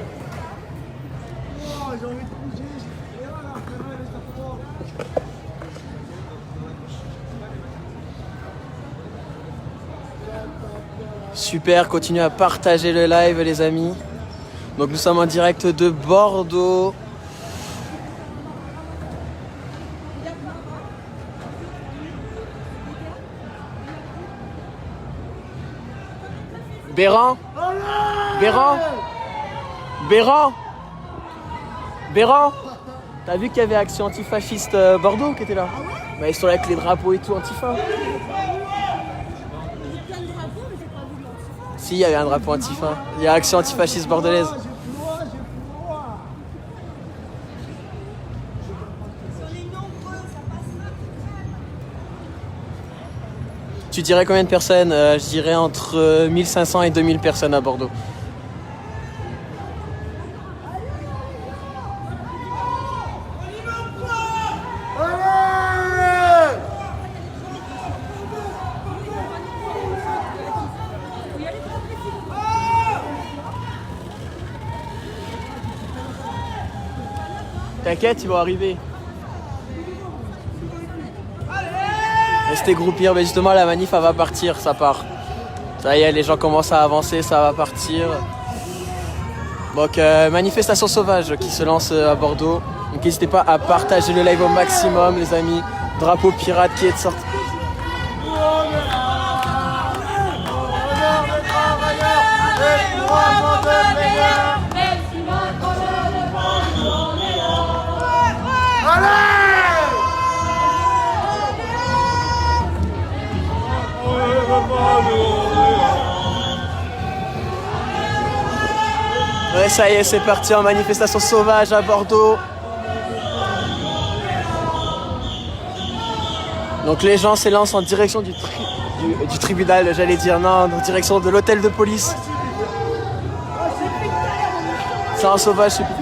Super, continuez à partager le live les amis. Donc nous sommes en direct de Bordeaux. Béran? Béran? Béran? Béran? T'as vu qu'il y avait Action Antifasciste Bordeaux qui était là? Bah, ils sont là avec les drapeaux et tout antifa. Si, il y avait un drapeau antifa. Il y a Action Antifasciste Bordelaise. Tu dirais combien de personnes? Je dirais entre 1500 et 2000 personnes à Bordeaux. T'inquiète, ils vont arriver. Restez groupir, mais justement la manif elle va partir, ça part. Ça y est, les gens commencent à avancer, ça va partir. Donc manifestation sauvage qui se lance à Bordeaux. Donc n'hésitez pas à partager le live au maximum les amis. Drapeau pirate qui est sorti. Ouais, ça y est, c'est parti en manifestation sauvage à Bordeaux. Donc les gens s'élancent en direction du tribunal, j'allais dire, non, en direction de l'hôtel de police. C'est un sauvage, c'est plus.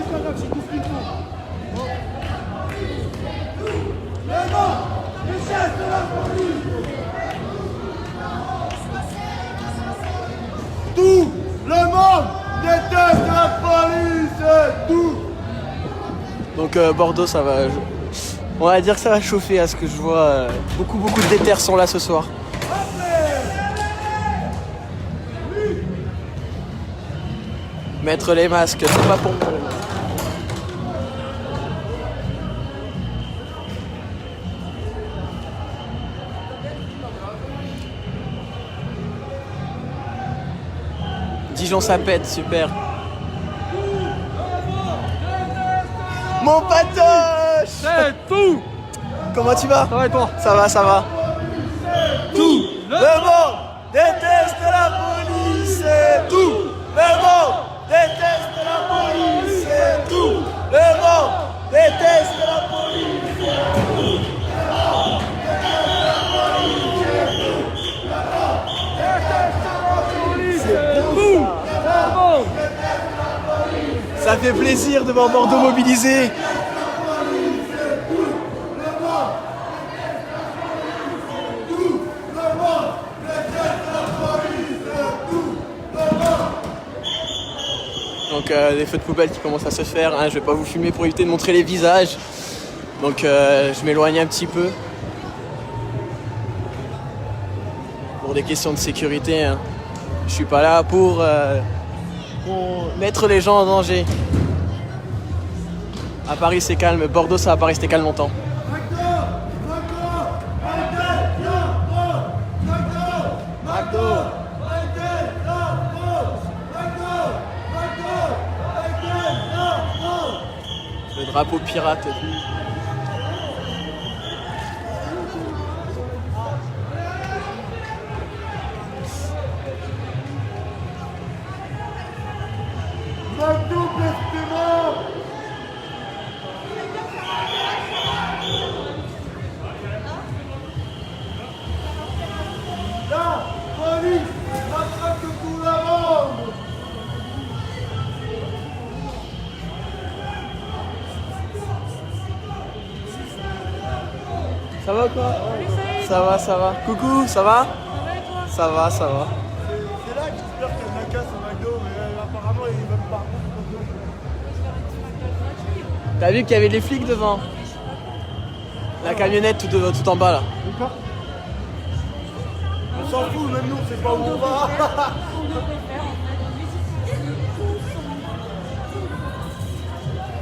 Tout le monde déteste la police, tout. Donc Bordeaux, ça va. On va dire que ça va chauffer à ce que je vois. Beaucoup de déterres sont là ce soir. Mettre les masques, c'est pas pour moi. Dijon ça pète, super. Mon patoche! C'est tout! Comment tu vas? Ça va et toi? Ça va, ça va. Tout le monde déteste la police, tout le monde déteste la police, tout le monde déteste la police. Ça fait plaisir de voir Bordeaux mobilisé. Donc des feux de poubelle qui commencent à se faire, hein. Je vais pas vous filmer pour éviter de montrer les visages. Donc je m'éloigne un petit peu. Pour des questions de sécurité, hein. Je suis pas là pour mettre les gens en danger. À Paris c'est calme, Bordeaux ça va pas rester calme longtemps. Le drapeau pirate. Ça va ou quoi? Ça va, ça va. Coucou, ça va? Ça va, ça va. C'est là que j'espère qu'il y a de la casse au McDo, mais apparemment ils veulent pas. T'as vu qu'il y avait les flics devant? La camionnette tout en bas là. On s'en fout, même nous on sait pas où on va.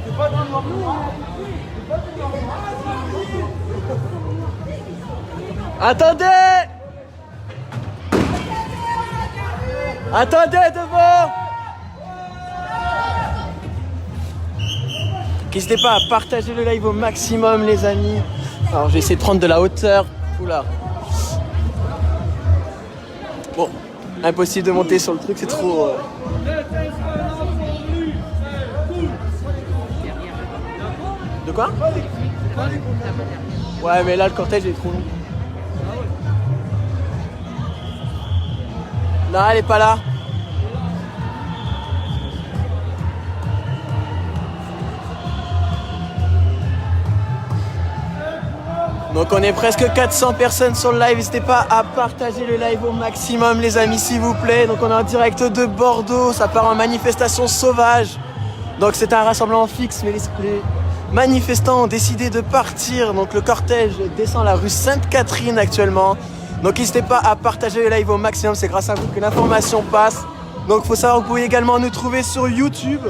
C'est pas dans le noir. Attendez! Attendez devant! N'hésitez pas à partager le live au maximum les amis. Alors j'ai essayé de prendre de la hauteur. Oula. Bon, impossible de monter sur le truc, c'est trop... De quoi? Ouais mais là le cortège est trop long. Non, elle est pas là. Donc on est presque 400 personnes sur le live, n'hésitez pas à partager le live au maximum les amis s'il vous plaît. Donc on est en direct de Bordeaux, ça part en manifestation sauvage. Donc c'est un rassemblement fixe mais les manifestants ont décidé de partir. Donc le cortège descend la rue Sainte-Catherine actuellement. Donc n'hésitez pas à partager le live au maximum, c'est grâce à vous que l'information passe. Donc il faut savoir que vous pouvez également nous trouver sur YouTube,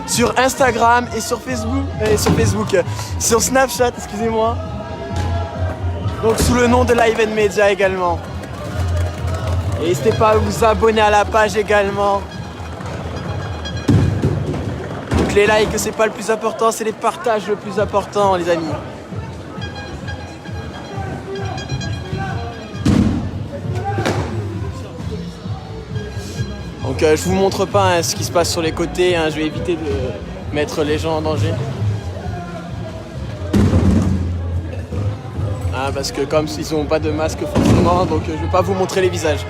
sur Instagram et sur Facebook, sur Snapchat, excusez-moi. Donc sous le nom de Live & Media également. Et n'hésitez pas à vous abonner à la page également. Donc les likes c'est pas le plus important, c'est les partages le plus important les amis. Donc je vous montre pas ce qui se passe sur les côtés, je vais éviter de mettre les gens en danger. Parce que comme ils n'ont pas de masque forcément, donc je ne vais pas vous montrer les visages.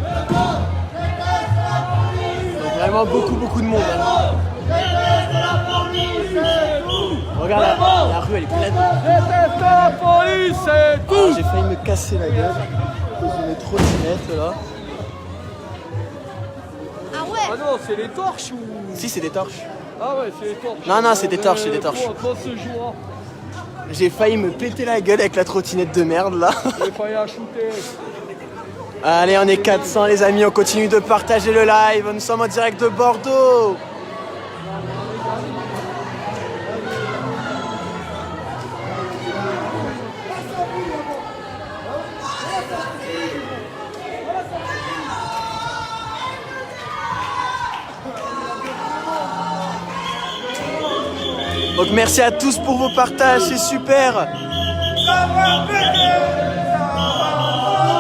Donc vraiment beaucoup de monde. Regarde la rue elle est pleine. La police, c'est tout. J'ai failli me casser la gueule. J'ai une trottinette là. Ah ouais. Ah non, c'est les torches ou... Si c'est des torches. Ah ouais, c'est les torches. Non, c'est des torches, c'est des torches. J'ai failli me péter la gueule avec la trottinette de merde là. J'ai failli la shooter. Allez, on est 400 les amis, on continue de partager le live. Nous sommes en direct de Bordeaux. Donc merci à tous pour vos partages, c'est super.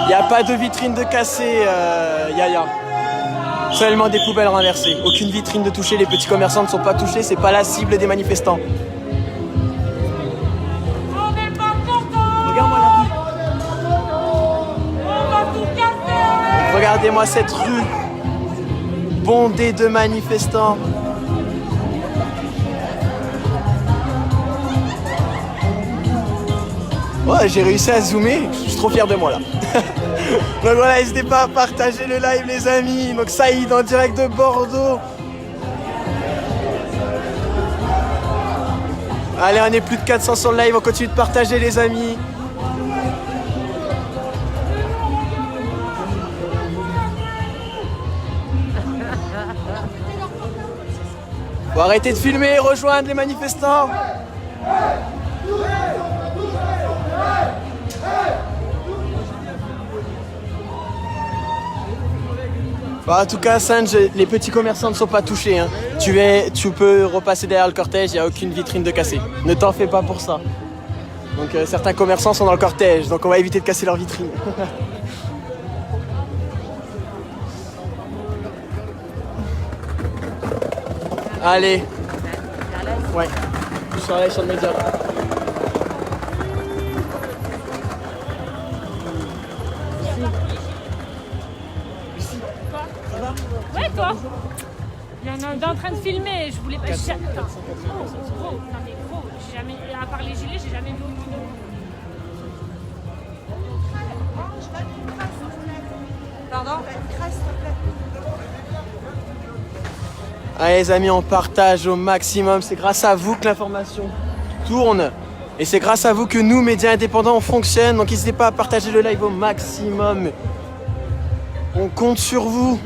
Il n'y a pas de vitrine de cassée, Yaya. Seulement des poubelles renversées. Aucune vitrine de touchée, les petits commerçants ne sont pas touchés, c'est pas la cible des manifestants. Regarde-moi la rue. Regardez-moi cette rue bondée de manifestants. Ouais, j'ai réussi à zoomer, je suis trop fier de moi là. Donc voilà, n'hésitez pas à partager le live les amis. Donc Saïd en direct de Bordeaux. Allez, on est plus de 400 sur le live, on continue de partager les amis. Faut arrêter de filmer et rejoindre les manifestants. En tout cas, Sanj, les petits commerçants ne sont pas touchés. Hein. Tu peux repasser derrière le cortège, il n'y a aucune vitrine de cassée. Ne t'en fais pas pour ça. Donc certains commerçants sont dans le cortège, donc on va éviter de casser leur vitrine. Allez. Ouais. Je suis en live sur le média. Ouais, toi. Il y en a un en train de filmer, je voulais pas... Gros, non mais gros, j'ai jamais... À part les gilets, j'ai jamais vu autant de... Pardon? Allez les amis, on partage au maximum, c'est grâce à vous que l'information tourne. Et c'est grâce à vous que nous, médias indépendants, on fonctionne. Donc n'hésitez pas à partager le live au maximum. On compte sur vous.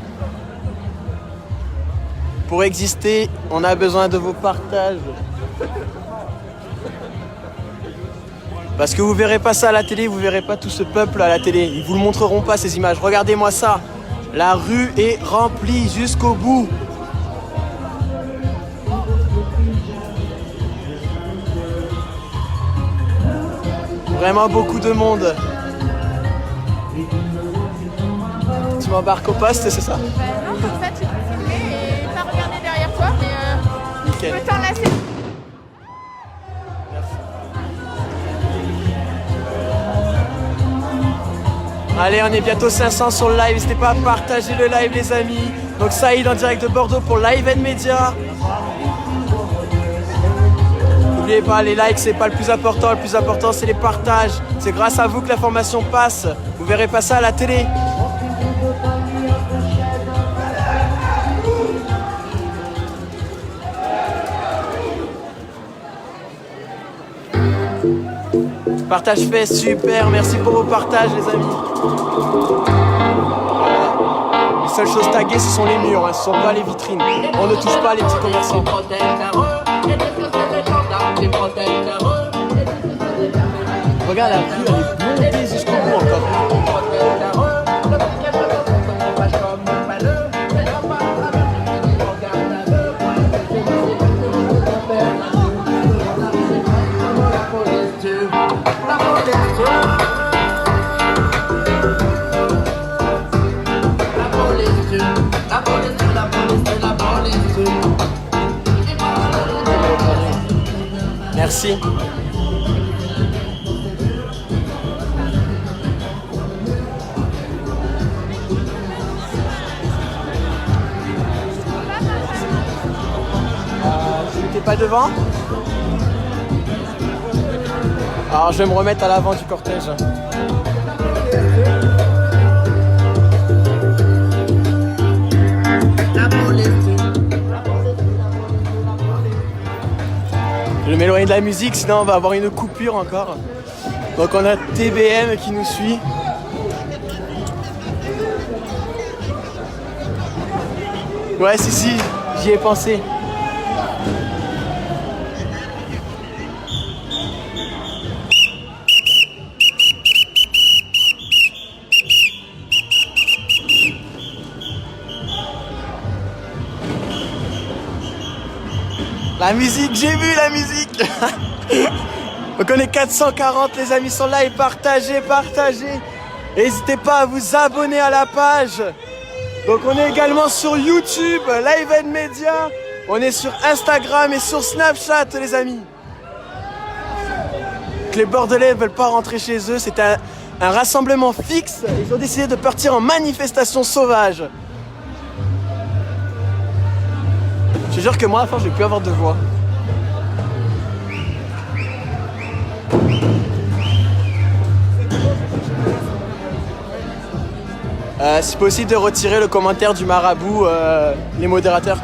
Pour exister, on a besoin de vos partages. Parce que vous verrez pas ça à la télé, vous verrez pas tout ce peuple à la télé. Ils vous le montreront pas ces images. Regardez-moi ça. La rue est remplie jusqu'au bout. Vraiment beaucoup de monde. Tu m'embarques au poste, c'est ça? Non, en fait, tu peux filmer et pas regarder derrière toi, mais tu peux t'enlacer. Allez, on est bientôt 500 sur le live, n'hésitez pas à partager le live les amis. Donc Saïd en direct de Bordeaux pour Live & Media. N'oubliez pas, les likes c'est pas le plus important c'est les partages. C'est grâce à vous que l'information passe. Vous verrez pas ça à la télé. Partage fait, super, merci pour vos partages les amis. Les seules choses taguées ce sont les murs, hein, ce sont pas les vitrines. On ne touche pas les petits commerçants. Regarde la rue, elle est montée jusqu'au bout encore. Merci. T'es pas devant? Alors je vais me remettre à l'avant du cortège. Je vais m'éloigner de la musique, sinon on va avoir une coupure encore. Donc on a TBM qui nous suit. Ouais, si, j'y ai pensé. La musique, j'ai vu la musique. Donc on est 440 les amis sur live, partagez. N'hésitez pas à vous abonner à la page. Donc on est également sur YouTube, Live & Media. On est sur Instagram et sur Snapchat les amis. Que les Bordelais ne veulent pas rentrer chez eux, c'est un rassemblement fixe. Ils ont décidé de partir en manifestation sauvage. Je te jure que moi, à la fin, je vais plus avoir de voix. C'est possible de retirer le commentaire du marabout, les modérateurs.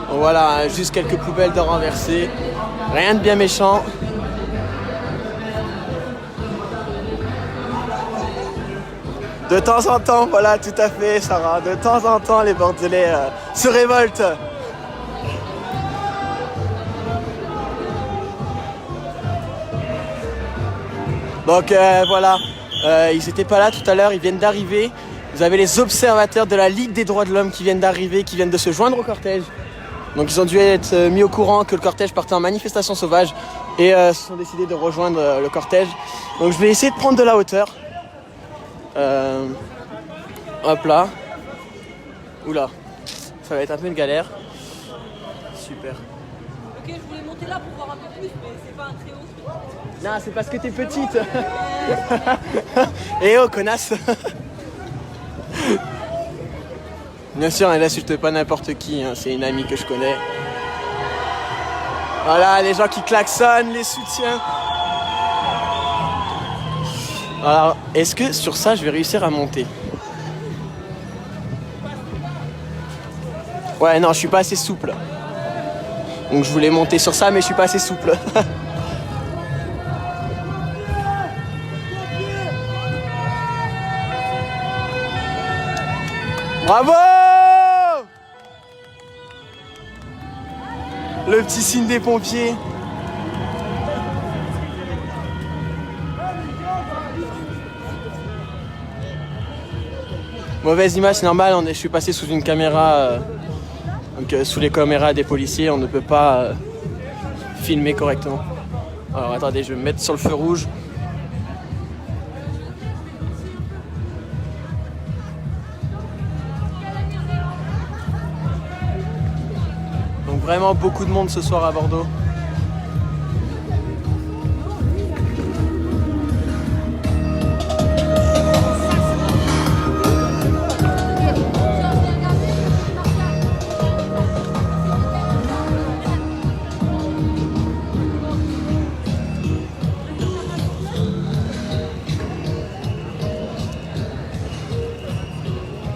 Bon, voilà, juste quelques poubelles de renverser. Rien de bien méchant. De temps en temps, voilà, tout à fait, Sarah. De temps en temps, les Bordelais se révoltent. Donc voilà, ils n'étaient pas là tout à l'heure, ils viennent d'arriver. Vous avez les observateurs de la Ligue des droits de l'homme qui viennent d'arriver, qui viennent de se joindre au cortège. Donc ils ont dû être mis au courant que le cortège partait en manifestation sauvage et se sont décidés de rejoindre le cortège. Donc je vais essayer de prendre de la hauteur. Hop là. Oula, ça va être un peu une galère. Super. Ok, je voulais monter là pour voir un peu plus, mais c'est pas un très haut truc. Non, c'est parce que t'es petite. Eh oh, connasse. Bien sûr, elle n'insulte pas n'importe qui, hein. C'est une amie que je connais. Voilà, les gens qui klaxonnent, les soutiens. Alors, est-ce que sur ça, je vais réussir à monter? Ouais, non, je suis pas assez souple. Donc je voulais monter sur ça, mais je suis pas assez souple. Bravo! Le petit signe des pompiers. Mauvaise image, c'est normal, je suis passé sous une caméra, sous les caméras des policiers, on ne peut pas filmer correctement. Alors attendez, je vais me mettre sur le feu rouge. Donc vraiment beaucoup de monde ce soir à Bordeaux.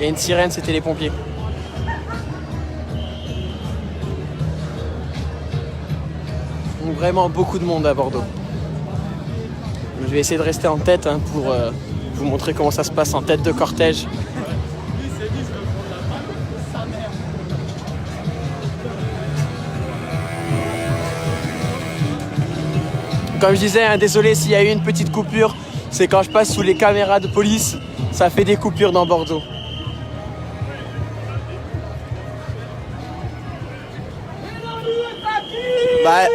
Il y a une sirène, c'était les pompiers. Donc vraiment beaucoup de monde à Bordeaux. Je vais essayer de rester en tête pour vous montrer comment ça se passe en tête de cortège. Comme je disais, désolé s'il y a eu une petite coupure, c'est quand je passe sous les caméras de police, ça fait des coupures dans Bordeaux. Bah,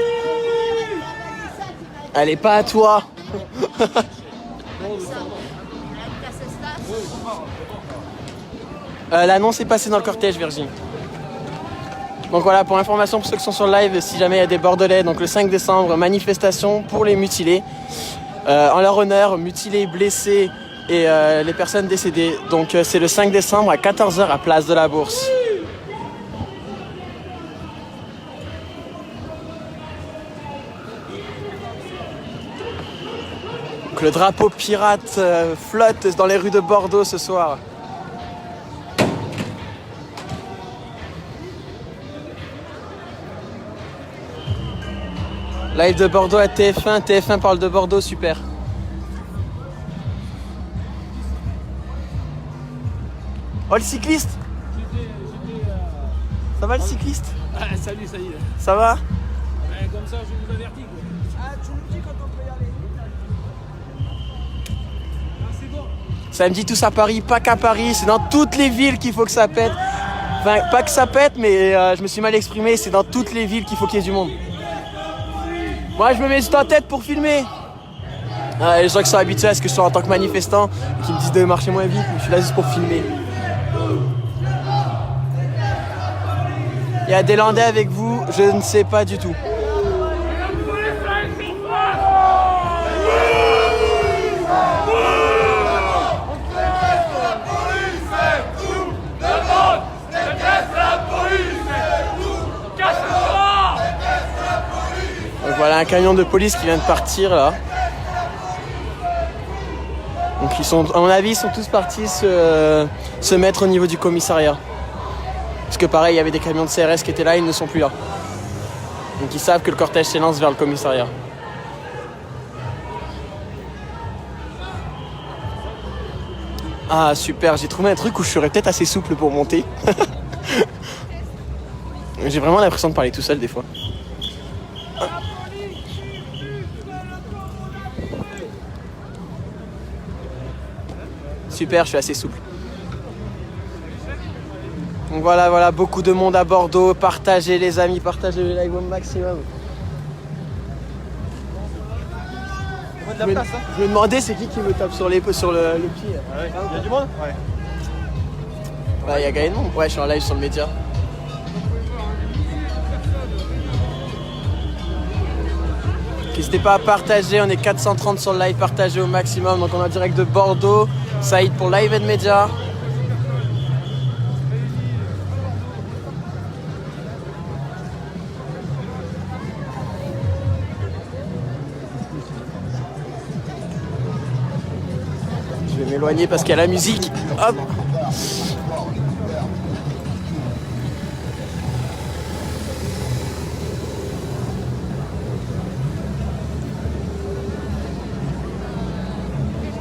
elle est pas à toi. L'annonce est passée dans le cortège, Virginie. Donc voilà, pour information pour ceux qui sont sur le live, si jamais il y a des Bordelais, donc le 5 décembre, manifestation pour les mutilés. En leur honneur, mutilés, blessés et les personnes décédées. Donc c'est le 5 décembre à 14h à Place de la Bourse. Donc, le drapeau pirate flotte dans les rues de Bordeaux ce soir. Live de Bordeaux à TF1, TF1 parle de Bordeaux, super. Oh le cycliste. Ça va le cycliste? Ah, salut, ça y est. Ça va? Ouais, comme ça, je vous avertis quoi. Ah, tu nous dis quand on peut y aller. Ah, c'est bon. Samedi tous à Paris, pas qu'à Paris, c'est dans toutes les villes qu'il faut que ça pète. Enfin, pas que ça pète, mais je me suis mal exprimé, c'est dans toutes les villes qu'il faut qu'il y ait du monde. Moi je me mets juste en tête pour filmer. Les gens qui sont habitués à ce que je sois en tant que manifestant et qui me disent de marcher moins vite, mais je suis là juste pour filmer. Il y a des Landais avec vous, je ne sais pas du tout. Donc voilà un camion de police qui vient de partir là. Donc ils sont, à mon avis, ils sont tous partis se mettre au niveau du commissariat. Parce que pareil, il y avait des camions de CRS qui étaient là, ils ne sont plus là. Donc ils savent que le cortège s'élance vers le commissariat. Ah super, j'ai trouvé un truc où je serais peut-être assez souple pour monter. J'ai vraiment l'impression de parler tout seul des fois. Super, je suis assez souple. Donc voilà, beaucoup de monde à Bordeaux. Partagez les amis, partagez le live au maximum. Je me demandais c'est qui me tape sur le pied. Ah ouais. Il y a du monde? Ouais. Ouais, il y a gagné de monde. Ouais, je suis en live sur le média. N'hésitez pas à partager, on est 430 sur le live, partagez au maximum. Donc on est en direct de Bordeaux. Saïd pour Live and Media. Je vais m'éloigner parce qu'il y a la musique. Hop.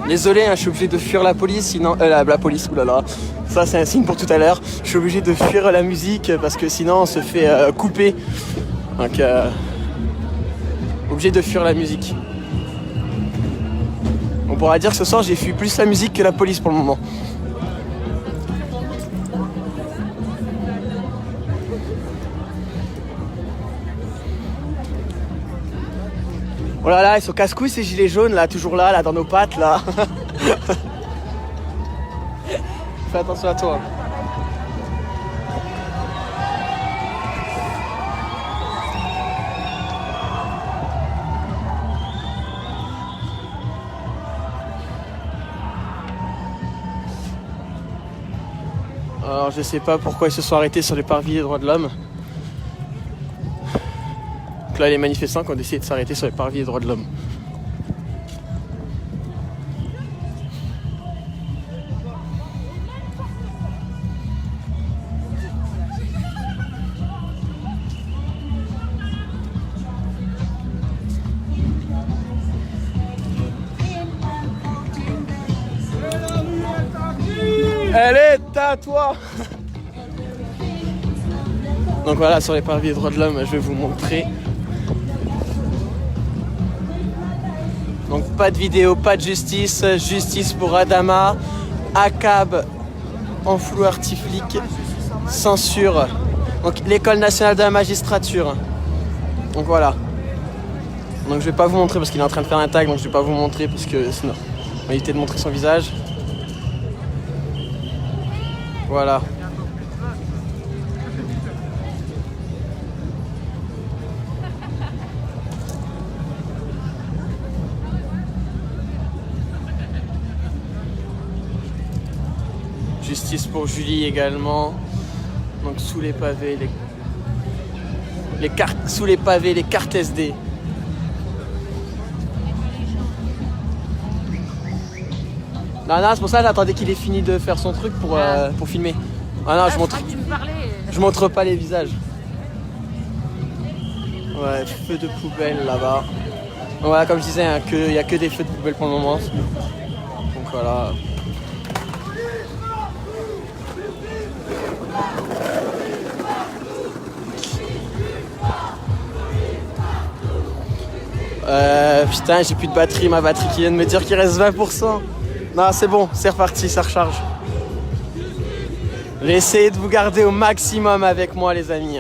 Désolé, je suis obligé de fuir la police, sinon... la police, oulala. Ça, c'est un signe pour tout à l'heure. Je suis obligé de fuir la musique parce que sinon, on se fait couper. Donc, obligé de fuir la musique. On pourra dire que ce soir, j'ai fui plus la musique que la police pour le moment. Oh là là, ils sont casse-couilles ces gilets jaunes là, toujours là dans nos pattes là. Fais attention à toi. Alors je sais pas pourquoi ils se sont arrêtés sur les parvis des droits de l'homme. Donc là les manifestants qui ont décidé de s'arrêter sur les parvis des droits de l'homme. Elle est à toi. Donc voilà, sur les parvis des droits de l'homme, je vais vous montrer. Donc pas de vidéo, pas de justice. Justice pour Adama. ACAB en flou artiflique. Censure. Donc l'école nationale de la magistrature. Donc voilà. Donc je vais pas vous montrer parce qu'il est en train de faire un tag, donc je vais pas vous montrer parce que sinon on va éviter de montrer son visage. Voilà. Justice pour Julie également. Donc sous les pavés, les cartes sous les pavés, les cartes SD. Non, c'est pour ça que j'attendais qu'il ait fini de faire son truc pour filmer. Ah non, je montre pas les visages. Ouais, feu de poubelle là-bas. Donc voilà, comme je disais, hein, il n'y a que des feux de poubelle pour le moment. Donc voilà. Putain, j'ai plus de batterie, ma batterie qui vient de me dire qu'il reste 20%. Non, c'est bon, c'est reparti, ça recharge. J'ai essayé de vous garder au maximum avec moi, les amis.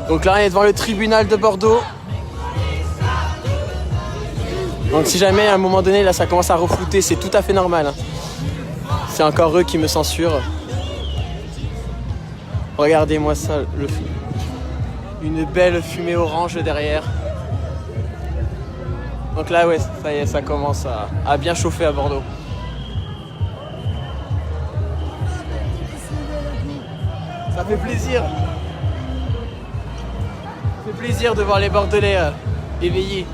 Donc là, on est devant le tribunal de Bordeaux. Donc si jamais à un moment donné, là, ça commence à reflouter, c'est tout à fait normal. C'est encore eux qui me censurent. Regardez-moi ça, une belle fumée orange derrière. Donc là, ouais, ça y est, ça commence à bien chauffer à Bordeaux. Ça fait plaisir. Ça fait plaisir de voir les Bordelais éveillés.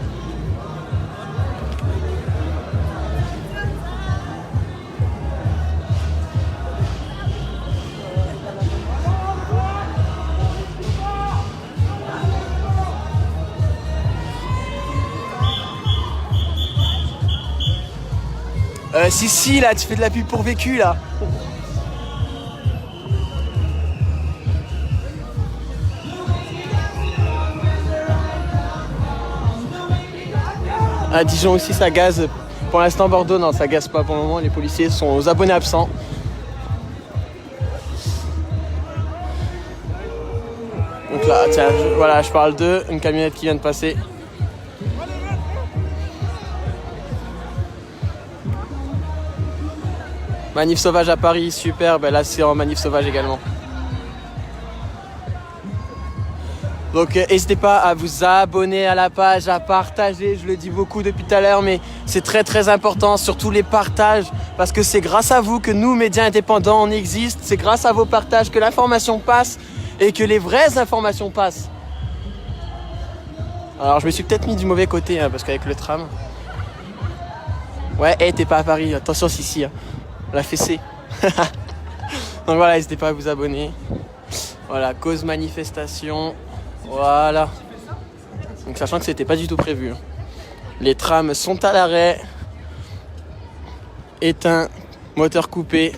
Si, là, tu fais de la pub pour Vécu, là. À Dijon aussi, ça gaze. Pour l'instant, Bordeaux, non, ça gaze pas pour le moment. Les policiers sont aux abonnés absents. Donc là, tiens, voilà, je parle d'eux. Une camionnette qui vient de passer. Manif sauvage à Paris, super, ben là c'est en manif sauvage également. Donc n'hésitez pas à vous abonner à la page, à partager, je le dis beaucoup depuis tout à l'heure, mais c'est très très important, surtout les partages, parce que c'est grâce à vous que nous, médias indépendants, on existe, c'est grâce à vos partages que l'information passe et que les vraies informations passent. Alors je me suis peut-être mis du mauvais côté, hein, parce qu'avec le tram... Ouais, t'es pas à Paris, attention si, hein. La fessée. Donc voilà, n'hésitez pas à vous abonner. Voilà, cause manifestation. Voilà. Donc sachant que c'était pas du tout prévu. Les trams sont à l'arrêt. Éteint, moteur coupé.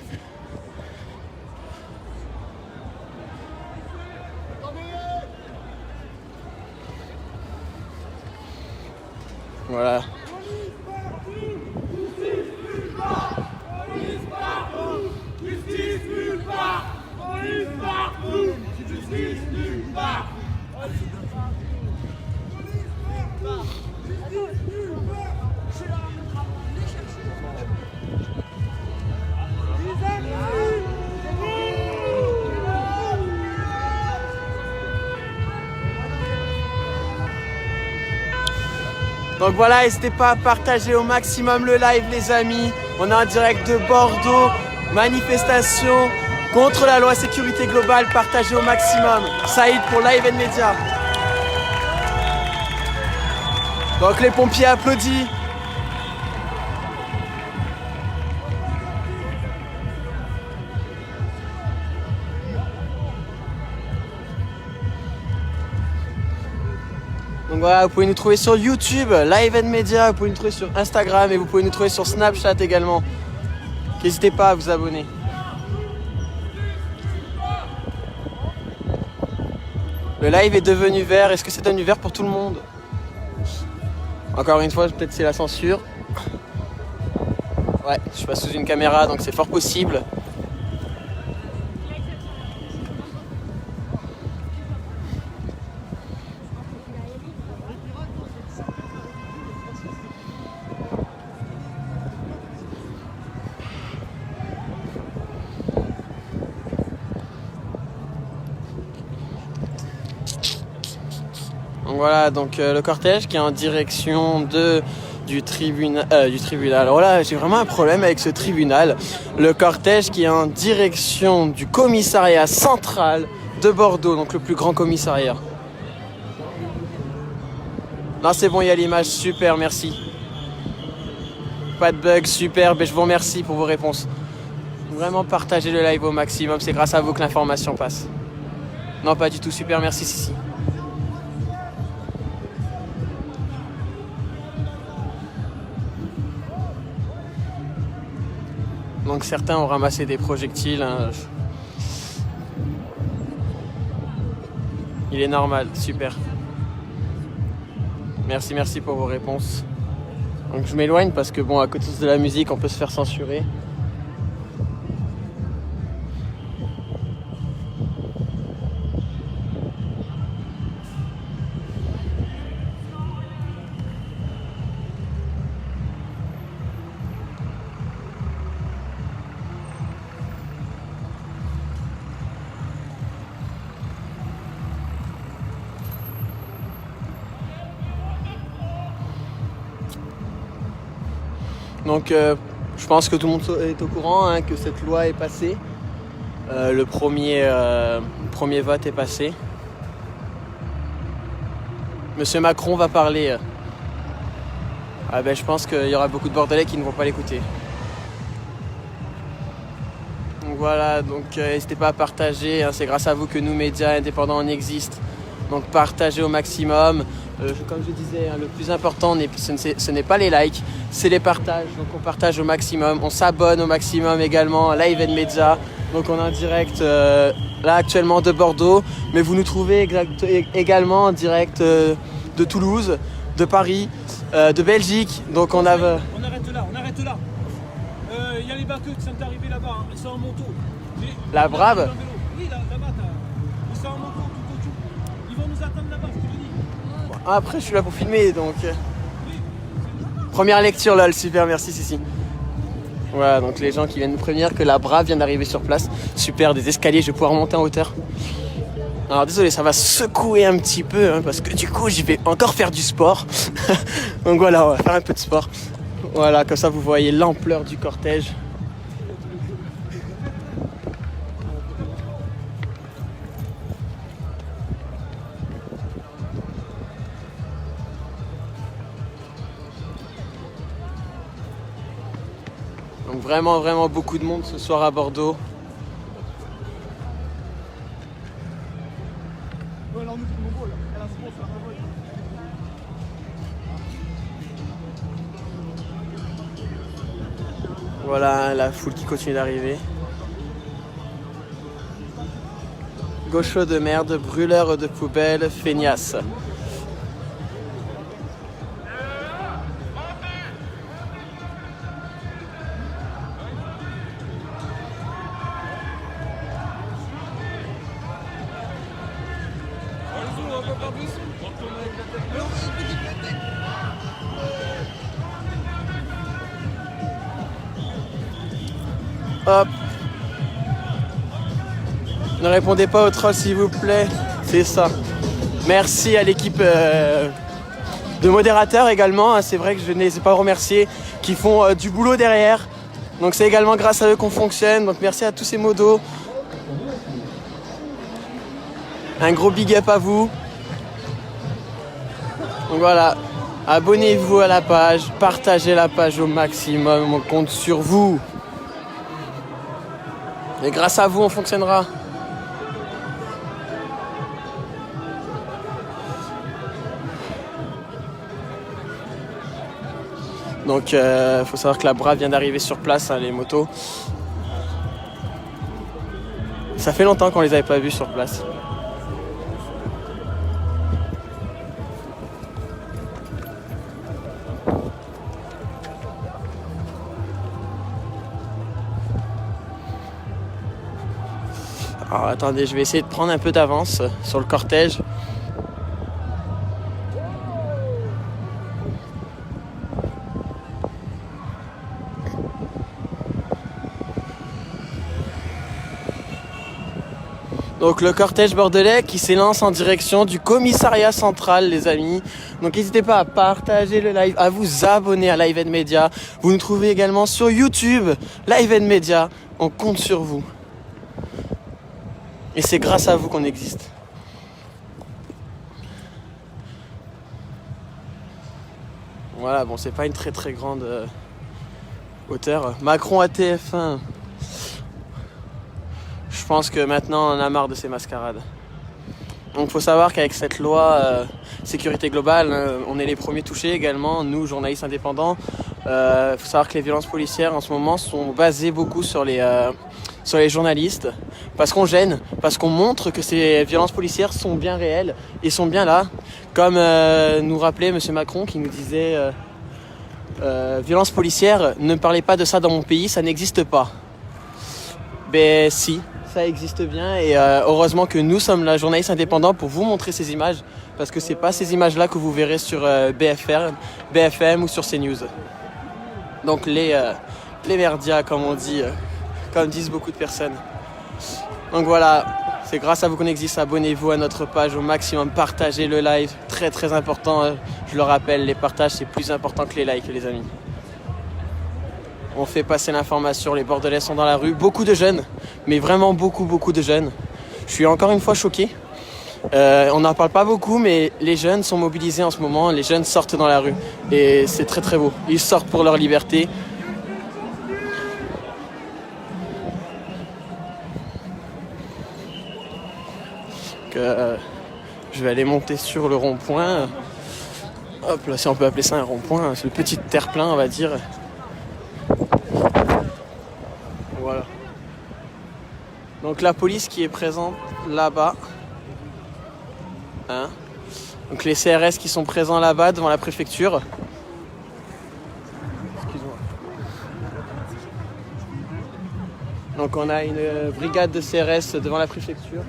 Voilà. Donc voilà, n'hésitez pas à partager au maximum le live, les amis. On est en direct de Bordeaux. Manifestation contre la loi sécurité globale. Partagez au maximum. Saïd pour Live & Media. Donc les pompiers applaudissent. Donc voilà, vous pouvez nous trouver sur YouTube, Live & Media, vous pouvez nous trouver sur Instagram et vous pouvez nous trouver sur Snapchat également. N'hésitez pas à vous abonner. Le live est devenu vert, est-ce que c'est devenu vert pour tout le monde? Encore une fois, peut-être c'est la censure. Ouais, je suis pas sous une caméra donc c'est fort possible. Donc voilà, donc le cortège qui est en direction du tribunal. Alors là, j'ai vraiment un problème avec ce tribunal. Le cortège qui est en direction du commissariat central de Bordeaux, donc le plus grand commissariat. Non, c'est bon, il y a l'image, super, merci. Pas de bug, super, mais je vous remercie pour vos réponses. Vraiment partagez le live au maximum, c'est grâce à vous que l'information passe. Non, pas du tout, super, merci Sissi. Donc certains ont ramassé des projectiles. Hein. Il est normal, super. Merci pour vos réponses. Donc je m'éloigne parce que bon, à côté de la musique, on peut se faire censurer. Donc je pense que tout le monde est au courant hein, que cette loi est passée. Le premier vote est passé. Monsieur Macron va parler. Je pense qu'il y aura beaucoup de Bordelais qui ne vont pas l'écouter. Donc voilà, donc n'hésitez pas à partager. Hein, c'est grâce à vous que nous, médias indépendants, on existe. Donc partagez au maximum. Comme je disais, hein, le plus important, ce n'est pas les likes, c'est les partages. Donc on partage au maximum, on s'abonne au maximum également à Live & Media. Donc on est en direct là actuellement de Bordeaux, mais vous nous trouvez également en direct de Toulouse, de Paris, de Belgique. Donc on arrête là. Il y a les bateaux qui sont arrivés là-bas, hein. Ils sont en moto. La Brave. Oui, là-bas, ils sont en moto tout autour. Ils vont nous attendre là-bas, je te le dis. Après, je suis là pour filmer, donc... Première lecture, lol, super, merci, Sissi. Voilà, donc les gens qui viennent nous prévenir que la Brave vient d'arriver sur place. Super, des escaliers, je vais pouvoir monter en hauteur. Alors désolé, ça va secouer un petit peu, hein, parce que du coup, j'y vais encore faire du sport. Donc voilà, on va faire un peu de sport. Voilà, comme ça, vous voyez l'ampleur du cortège. Donc vraiment beaucoup de monde ce soir à Bordeaux. Voilà la foule qui continue d'arriver. Gauchos de merde, brûleurs de poubelles, feignasses. Hop. Ne répondez pas aux trolls s'il vous plaît. C'est ça. Merci à l'équipe de modérateurs également. C'est vrai que je ne les ai pas remerciés qui font du boulot derrière. Donc c'est également grâce à eux qu'on fonctionne. Donc merci à tous ces modos. Un gros big up à vous. Donc voilà. Abonnez-vous à la page. Partagez la page au maximum. On compte sur vous. Et grâce à vous, on fonctionnera. Donc faut savoir que la BRA vient d'arriver sur place, hein, les motos. Ça fait longtemps qu'on les avait pas vus sur place. Alors attendez, je vais essayer de prendre un peu d'avance sur le cortège. Donc le cortège bordelais qui s'élance en direction du commissariat central, les amis. Donc n'hésitez pas à partager le live, à vous abonner à Live & Media. Vous nous trouvez également sur YouTube, Live & Media. On compte sur vous. Et c'est grâce à vous qu'on existe. Voilà, bon, c'est pas une très très grande hauteur. Macron à TF1. Je pense que maintenant on en a marre de ces mascarades. Donc il faut savoir qu'avec cette loi sécurité globale, on est les premiers touchés également, nous journalistes indépendants. Il faut savoir que les violences policières en ce moment sont basées beaucoup sur les journalistes, parce qu'on gêne, parce qu'on montre que ces violences policières sont bien réelles et sont bien là. Comme nous rappelait M. Macron qui nous disait violence policière, ne parlez pas de ça dans mon pays, ça n'existe pas. Ben si, ça existe bien et heureusement que nous sommes la journaliste indépendant pour vous montrer ces images, parce que c'est pas ces images-là que vous verrez sur BFM ou sur CNews. Donc les merdias, comme on dit, comme disent beaucoup de personnes. Donc voilà, c'est grâce à vous qu'on existe. Abonnez-vous à notre page au maximum, partagez le live, très très important. Je le rappelle, les partages c'est plus important que les likes, les amis. On fait passer l'information, les Bordelais sont dans la rue, beaucoup de jeunes, mais vraiment beaucoup de jeunes. Je suis encore une fois choqué. On n'en parle pas beaucoup, mais les jeunes sont mobilisés en ce moment, les jeunes sortent dans la rue. Et c'est très très beau, ils sortent pour leur liberté. Je vais aller monter sur le rond-point. Hop là, si on peut appeler ça un rond-point, c'est le petit terre-plein on va dire. Voilà. Donc la police qui est présente là-bas. Hein. Donc les CRS qui sont présents là-bas devant la préfecture. Excuse-moi. Donc on a une brigade de CRS devant la préfecture.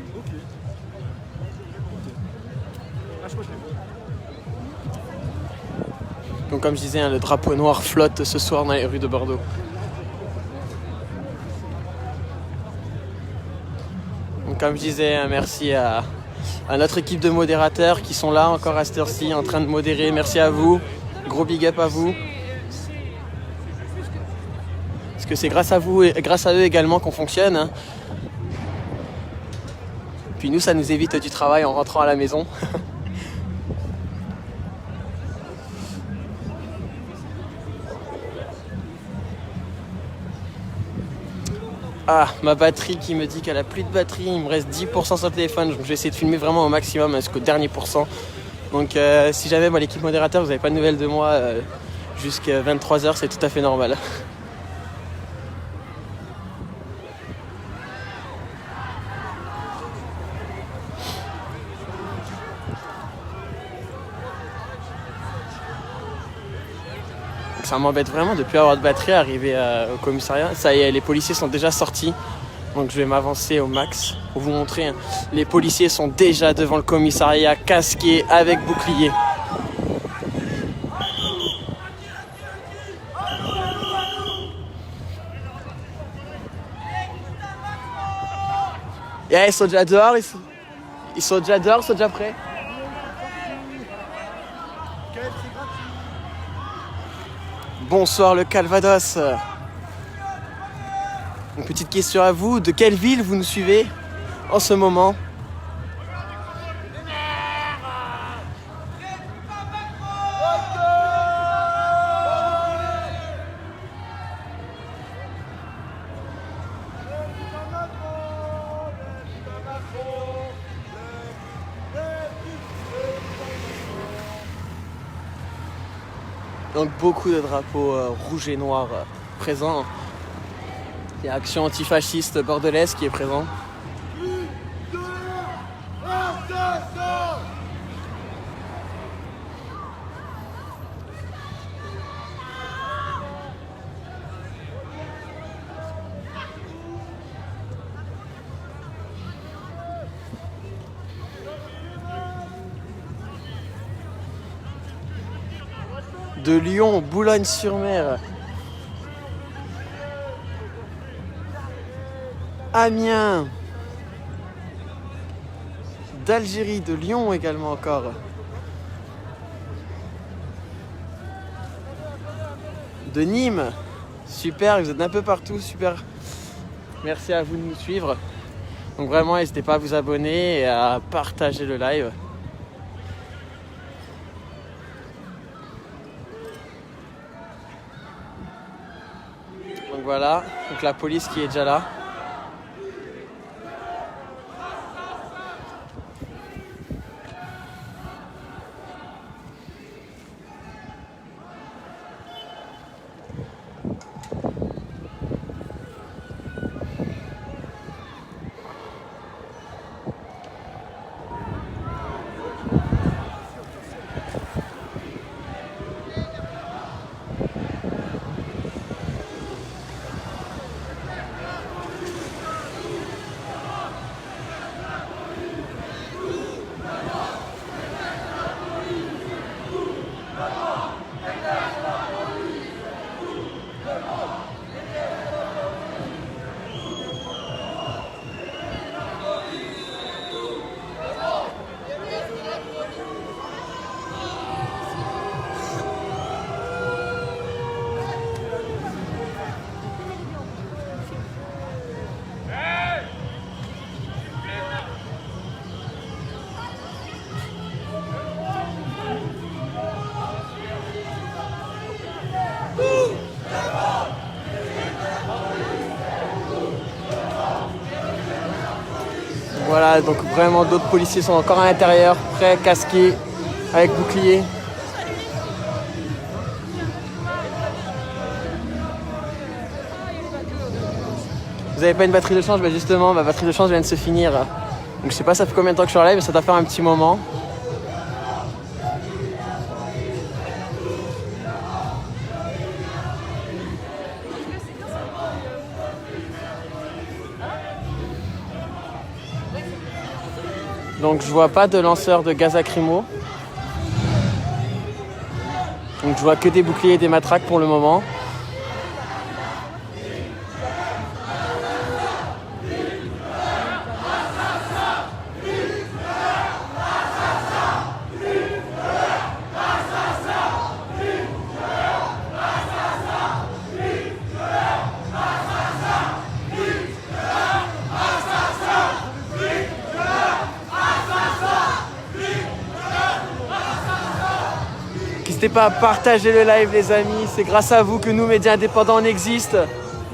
Donc comme je disais, hein, le drapeau noir flotte ce soir dans les rues de Bordeaux. Donc comme je disais, merci à notre équipe de modérateurs qui sont là encore à cette heure-ci en train de modérer. Merci à vous, gros big up à vous. Parce que c'est grâce à vous et grâce à eux également qu'on fonctionne. Hein. Puis nous, ça nous évite du travail en rentrant à la maison. Ah, ma batterie qui me dit qu'elle a plus de batterie, il me reste 10% sur le téléphone, donc je vais essayer de filmer vraiment au maximum jusqu'au dernier pourcent. Donc si jamais l'équipe modérateur, vous n'avez pas de nouvelles de moi jusqu'à 23h, c'est tout à fait normal. Ça m'embête vraiment de ne plus avoir de batterie à arriver au commissariat. Ça y est, les policiers sont déjà sortis. Donc je vais m'avancer au max pour vous montrer. Hein. Les policiers sont déjà devant le commissariat, casqués avec bouclier. Yeah, ils sont déjà dehors, ils sont déjà dehors, ils sont déjà prêts. Bonsoir le Calvados. Une petite question à vous, de quelle ville vous nous suivez en ce moment? Donc beaucoup de drapeaux rouges et noirs présents. Il y a Action antifasciste bordelaise qui est présent. De Lyon, Boulogne-sur-Mer, Amiens, d'Algérie, de Lyon également encore, de Nîmes, super, vous êtes un peu partout, super, merci à vous de nous suivre, donc vraiment n'hésitez pas à vous abonner et à partager le live. Voilà, donc la police qui est déjà là. Voilà, donc vraiment d'autres policiers sont encore à l'intérieur, prêts, casqués, avec bouclier. Vous avez pas une batterie de change? Bah justement, ma batterie de change vient de se finir. Donc je sais pas ça fait combien de temps que je suis en live, mais ça doit faire un petit moment. Donc je vois pas de lanceur de gaz lacrymo. Donc je vois que des boucliers et des matraques pour le moment. N'hésitez pas à partager le live les amis, c'est grâce à vous que nous médias indépendants on existe.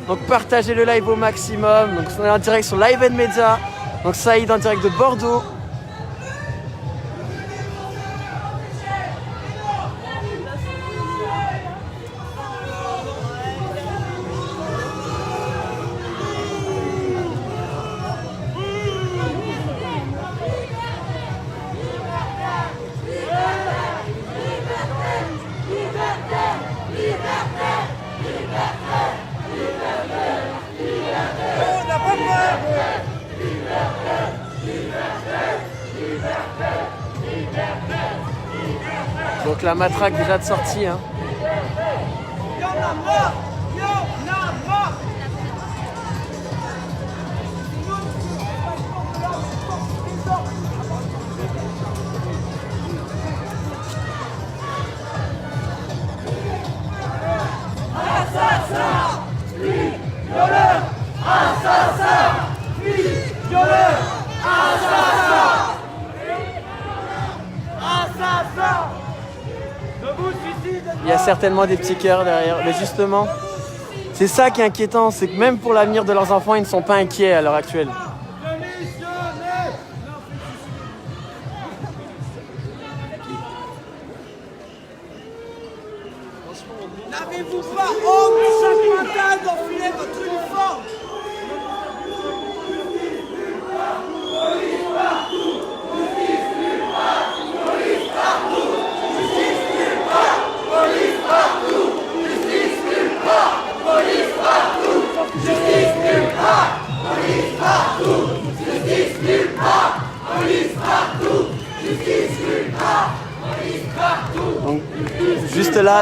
Donc partagez le live au maximum. Donc on est en direct sur Live & Media. Donc Saïd en direct de Bordeaux. Donc la matraque déjà de sortie. Hein. Il y a certainement des petits cœurs derrière, mais justement, c'est ça qui est inquiétant, c'est que même pour l'avenir de leurs enfants, ils ne sont pas inquiets à l'heure actuelle. honte chaque matin d'enfiler votre uniforme. Police partout, justice nulle part, police partout, justice nulle part, police partout, justice nulle part, police partout, justice nulle part, police partout, justice nulle part, police partout, justice nulle part, police partout. Donc, juste là,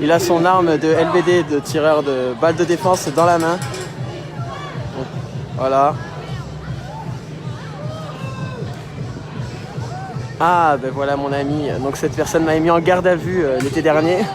il a son arme de LBD, de tireur de balle de défense dans la main. Donc, voilà. Ah, ben voilà mon ami. Donc cette personne m'a mis en garde à vue l'été dernier.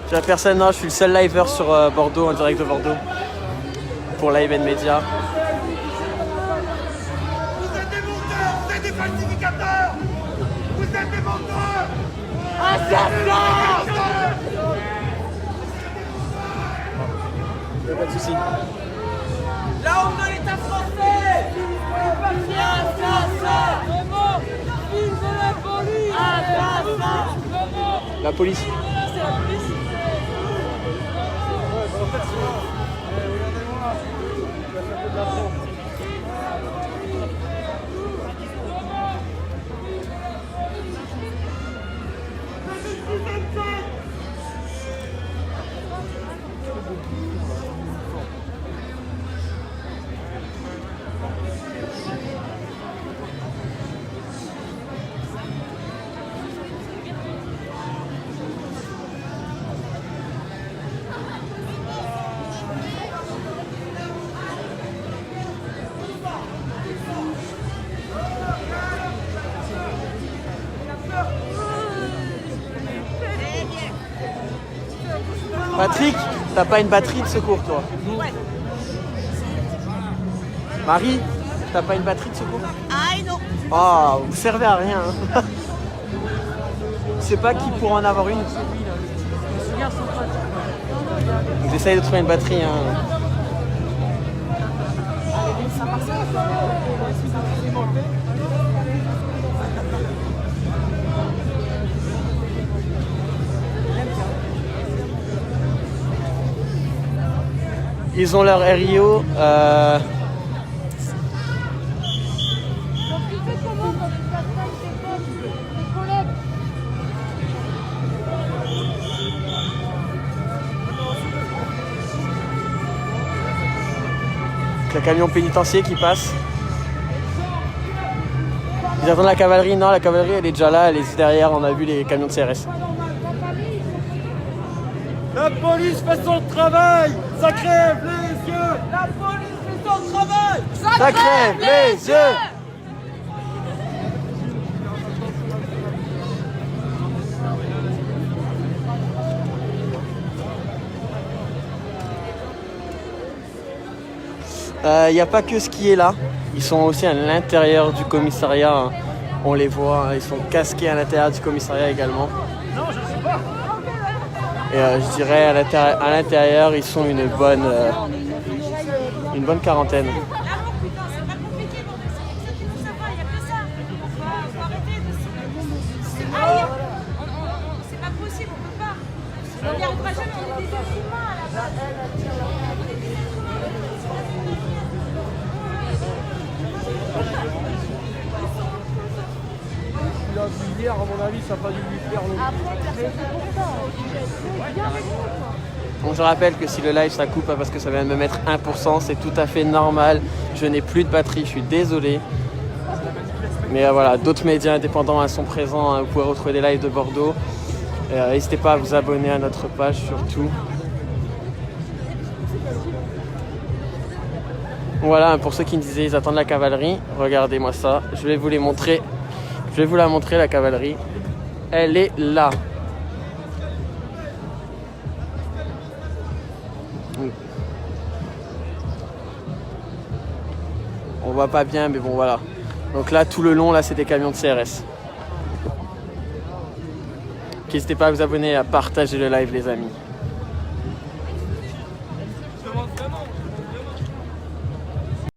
J'ai personne, non, je suis le seul liver sur Bordeaux, en direct de Bordeaux, pour Live & Media. Vous êtes des menteurs, vous êtes des falsificateurs, vous êtes des menteurs. Assassins. Y'a pas de soucis. La honte de l'État français. Assassin. Vraiment, fils de la police. Assassin. La police. C'est la police. Patrick, t'as pas une batterie de secours toi? Ouais. Marie, t'as pas une batterie de secours? Ah non. Oh, vous servez à rien. Je sais pas qui pourra en avoir une. Donc j'essaye de trouver une batterie. Hein. Ils ont leur RIO. Le camion pénitentiaire qui passe. Ils attendent la cavalerie. Non, la cavalerie elle est déjà là, elle est derrière. On a vu les camions de CRS. La police fait son travail. Ça crève les yeux. La police fait son travail. Ça crève les yeux. Il n'y a pas que ce qui est là, ils sont aussi à l'intérieur du commissariat, hein. On les voit, hein. Ils sont casqués à l'intérieur du commissariat également. Non, je sais pas. Et je dirais à l'intérieur, ils sont une bonne quarantaine. C'est pas possible, on peut pas. On n'y arrivera jamais, on est des êtres humains à la base. Il a vu hier, à mon avis, ça n'a pas dû lui faire long. Après, personne Bon, je rappelle que si le live ça coupe parce que ça vient de me mettre 1%, c'est tout à fait normal. Je n'ai plus de batterie, je suis désolé. Mais voilà, d'autres médias indépendants sont présents, hein. Vous pouvez retrouver des lives de Bordeaux. N'hésitez pas à vous abonner à notre page surtout. Voilà, pour ceux qui me disaient ils attendent la cavalerie, regardez-moi ça. Je vais vous les montrer. Je vais vous la montrer, la cavalerie. Elle est là. On voit pas bien, mais bon, voilà. Donc là, tout le long, là, c'est des camions de CRS. N'hésitez pas à vous abonner et à partager le live, les amis.